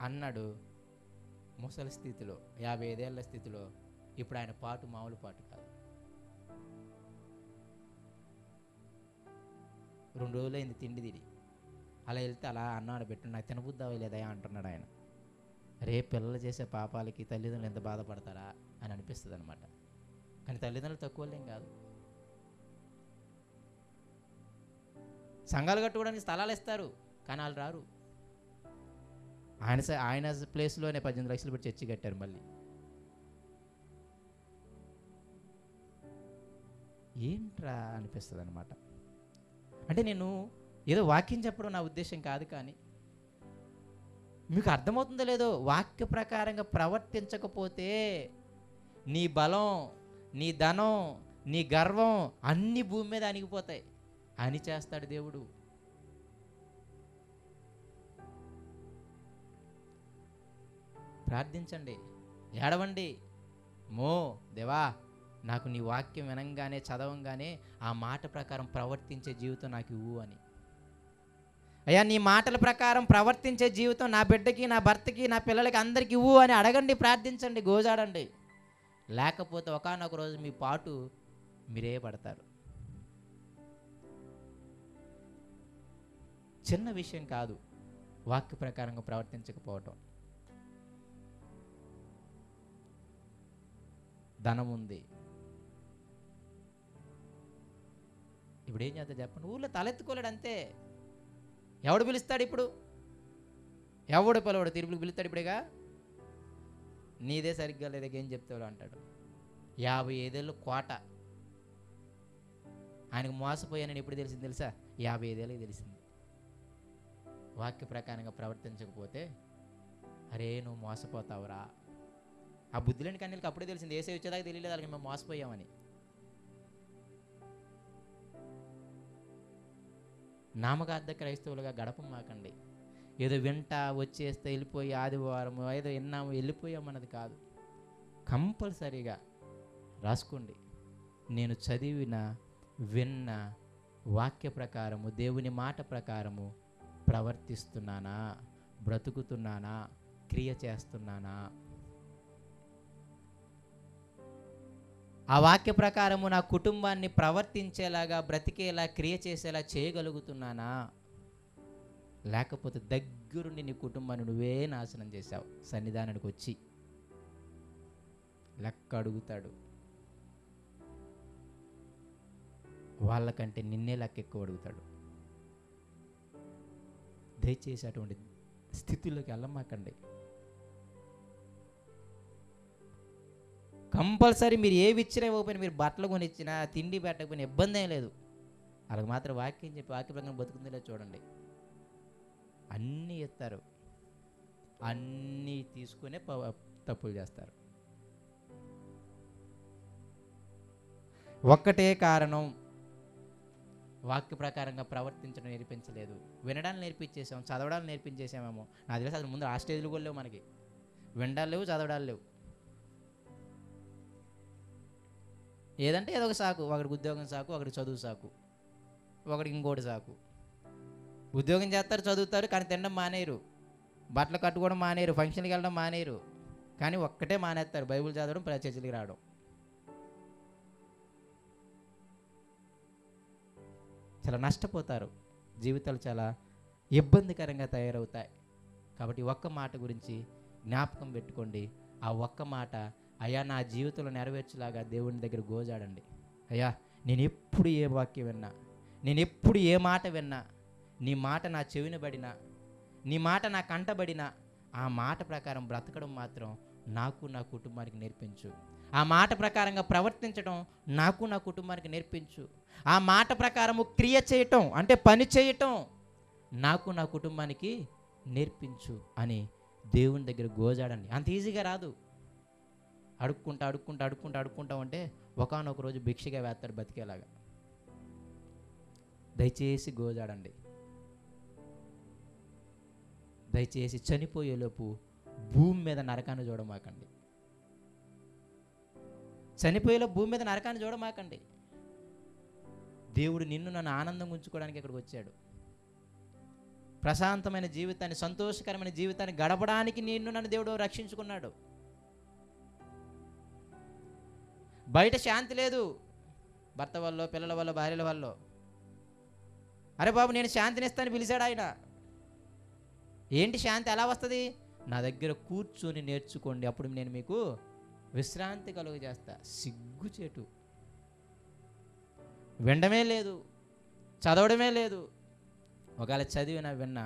అన్నాడు. ముసలి స్థితిలో, 55 ఏళ్ల స్థితిలో ఇప్పుడు ఆయన పాటు మామూలు పాటు కాదు. 2 రోజులైంది తిండి తిని. అలా వెళ్తే అలా అన్నాడు, పెట్టు నాకు తినబుద్ధి అవ్వలేదయా అంటున్నాడు ఆయన. రేపు పిల్లలు చేసే పాపాలకి తల్లిదండ్రులు ఎంత బాధపడతారా అని అనిపిస్తుంది అనమాట. కానీ తల్లిదండ్రులు తక్కువలేం కాదు. సంఘాలు కట్టుకోవడానికి స్థలాలు ఇస్తారు, కానీ వాళ్ళు రారు. ఆయన ప్లేస్లోనే 18 లక్షలు పెట్టి చర్చి కట్టారు మళ్ళీ. ఏంట్రా అనిపిస్తుంది అనమాట. అంటే నేను ఏదో వాక్యం చెప్పడం నా ఉద్దేశం కాదు, కానీ మీకు అర్థమవుతుందో లేదో, వాక్య ప్రకారంగా ప్రవర్తించకపోతే నీ బలం, నీ ధనం, నీ గర్వం అన్ని భూమి మీద అణిగిపోతాయి. అని చేస్తాడు దేవుడు. ప్రార్థించండి, ఏడవండి. దేవా, నాకు నీ వాక్యం వినంగానే, చదవంగానే ఆ మాట ప్రకారం ప్రవర్తించే జీవితం నాకు ఇవ్వు అని. అయ్యా, నీ మాటల ప్రకారం ప్రవర్తించే జీవితం నా బిడ్డకి, నా భర్తకి, నా పిల్లలకి, అందరికి ఇవ్వు అని అడగండి, ప్రార్థించండి, గోజాడండి. లేకపోతే ఒకానొక రోజు మీ పాటు మీరే పడతారు. చిన్న విషయం కాదు వాక్య ప్రకారంగా ప్రవర్తించకపోవటం. ధనం ఉంది. ఇప్పుడు ఏం చేస్తా చెప్పండి? ఊళ్ళో తలెత్తుకోలేడు అంతే. ఎవడు పిలుస్తాడు ఇప్పుడు? ఎవడు పిలవడు, తిరుపులకు పిలుస్తాడు ఇప్పుడేగా. నీదే సరిగ్గా లేదా ఏం చెప్తాడు అంటాడు. 55 కోట. ఆయనకు మోసపోయానని ఎప్పుడు తెలిసింది తెలుసా? 55 తెలిసింది. వాక్య ప్రకారంగా ప్రవర్తించకపోతే అరే నువ్వు మోసపోతావురా. ఆ బుద్ధిలేని కన్నీళ్ళకి అప్పుడే తెలిసింది. ఏసే వచ్చేదాకా తెలియలేదు వాళ్ళకి మేము మోసపోయామని. నామకార్థ క్రైస్తవులుగా గడపమాకండి. ఏదో వింటా వచ్చేస్తే వెళ్ళిపోయి ఆదివారం ఏదో విన్నాము వెళ్ళిపోయామన్నది కాదు. కంపల్సరీగా రాసుకోండి. నేను చదివిన విన్న వాక్య ప్రకారము, దేవుని మాట ప్రకారము ప్రవర్తిస్తున్నానా, బ్రతుకుతున్నానా, క్రియ చేస్తున్నానా? ఆ వాక్య ప్రకారము నా కుటుంబాన్ని ప్రవర్తించేలాగా, బ్రతికేలా, క్రియ చేసేలా చేయగలుగుతున్నానా? లేకపోతే దగ్గరుండి నీ కుటుంబాన్ని నువ్వే నాశనం చేశావు. సన్నిధానానికి వచ్చి లెక్క అడుగుతాడు. వాళ్ళకంటే నిన్నే లెక్క ఎక్కువ అడుగుతాడు. దయచేసి అటువంటి స్థితిలోకి వెళ్ళమాకండి. కంపల్సరీ మీరు ఏవి ఇచ్చినా ఇవ్వకపోయినా, మీరు బట్టలు కొనిచ్చినా, తిండి పెట్టకపోయినా ఇబ్బంది ఏం లేదు. వాళ్ళకి మాత్రం వాక్యం చెప్పి వాక్య ప్రకారం బతుకుందో లేదు చూడండి. అన్నీ ఇస్తారు, అన్నీ తీసుకునే తప్పులు చేస్తారు. ఒక్కటే కారణం, వాక్య ప్రకారంగా ప్రవర్తించడం నేర్పించలేదు. వినడాన్ని నేర్పించేసాం, చదవడాలు నేర్పించేసామేమో. నాకు తెలిసి అసలు ముందు ఆ స్టేజ్లు కూడా లేవు మనకి. వినడాలు లేవు, చదవడాలు లేవు. ఏదంటే ఏదో ఒక సాకు. ఒకడికి ఉద్యోగం సాకు, ఒకడికి చదువు సాకు, ఒకడికి ఇంకోటి సాకు. ఉద్యోగం చేస్తారు, చదువుతారు, కానీ తినడం మానేరు, బట్టలు కట్టుకోవడం మానేరు, ఫంక్షన్కి వెళ్ళడం మానేరు. కానీ ఒక్కటే మానేస్తారు, బైబిల్ చదవడం, చర్చికి రావడం. చాలా నష్టపోతారు. జీవితాలు చాలా ఇబ్బందికరంగా తయారవుతాయి. కాబట్టి ఒక్క మాట గురించి జ్ఞాపకం పెట్టుకోండి. ఆ ఒక్క మాట, అయ్యా నా జీవితంలో నెరవేర్చేలాగా దేవుని దగ్గర గోజాడండి. అయ్యా నేను ఎప్పుడు ఏ వాక్యం విన్నా, నేను ఎప్పుడు ఏ మాట విన్నా, నీ మాట నా చెవిన పడినా, నీ మాట నా కంటబడినా, ఆ మాట ప్రకారం బ్రతకడం మాత్రం నాకు నా కుటుంబానికి నేర్పించు. ఆ మాట ప్రకారంగా ప్రవర్తించడం నాకు నా కుటుంబానికి నేర్పించు. ఆ మాట ప్రకారము క్రియ చేయటం అంటే పని చేయటం నాకు నా కుటుంబానికి నేర్పించు అని దేవుని దగ్గర గోజాడండి. అంత ఈజీగా రాదు. అడుక్కుంటా ఉంటే ఒకానొక రోజు భిక్షగా వేస్తాడు బతికేలాగా. దయచేసి గోజాడండి. దయచేసి చనిపోయేలోపు భూమి మీద నరకాన్ని చూడమాకండి. చనిపోయేలోపు భూమి మీద నరకాన్ని చూడమాకండి. దేవుడు నిన్ను నన్ను ఆనందంగా ఉంచుకోవడానికి ఇక్కడికి వచ్చాడు. ప్రశాంతమైన జీవితాన్ని, సంతోషకరమైన జీవితాన్ని గడపడానికి నిన్ను నన్ను దేవుడు రక్షించుకున్నాడు. బయట శాంతి లేదు, భర్త వల్ల, పిల్లల వల్ల, భార్యల వల్ల. అరే బాబు నేను శాంతినిస్తాను పిలిచాడు ఆయన. ఏంటి శాంతి ఎలా వస్తుంది? నా దగ్గర కూర్చొని నేర్చుకోండి, అప్పుడు నేను మీకు విశ్రాంతి కలుగు చేస్తా. సిగ్గుచేటు. వినడమే లేదు, చదవడమే లేదు. ఒకవేళ చదివినా విన్నా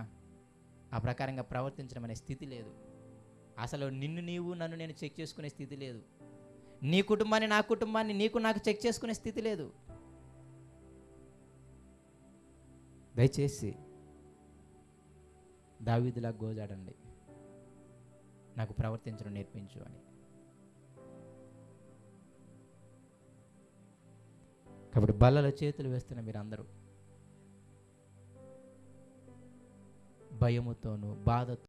ఆ ప్రకారంగా ప్రవర్తించడం అనే స్థితి లేదు. అసలు నిన్ను నీవు నన్ను నేను చెక్ చేసుకునే స్థితి లేదు. నీ కుటుంబాన్ని నా కుటుంబాన్ని నీకు నాకు చెక్ చేసుకునే స్థితి లేదు. దయచేసి దావీదులా గోజాడండి, నాకు ప్రవర్తించడం నేర్పించు అని. కాబట్టి బల్లలో చేతులు వేస్తున్న మీరందరూ భయముతోనూ బాధతో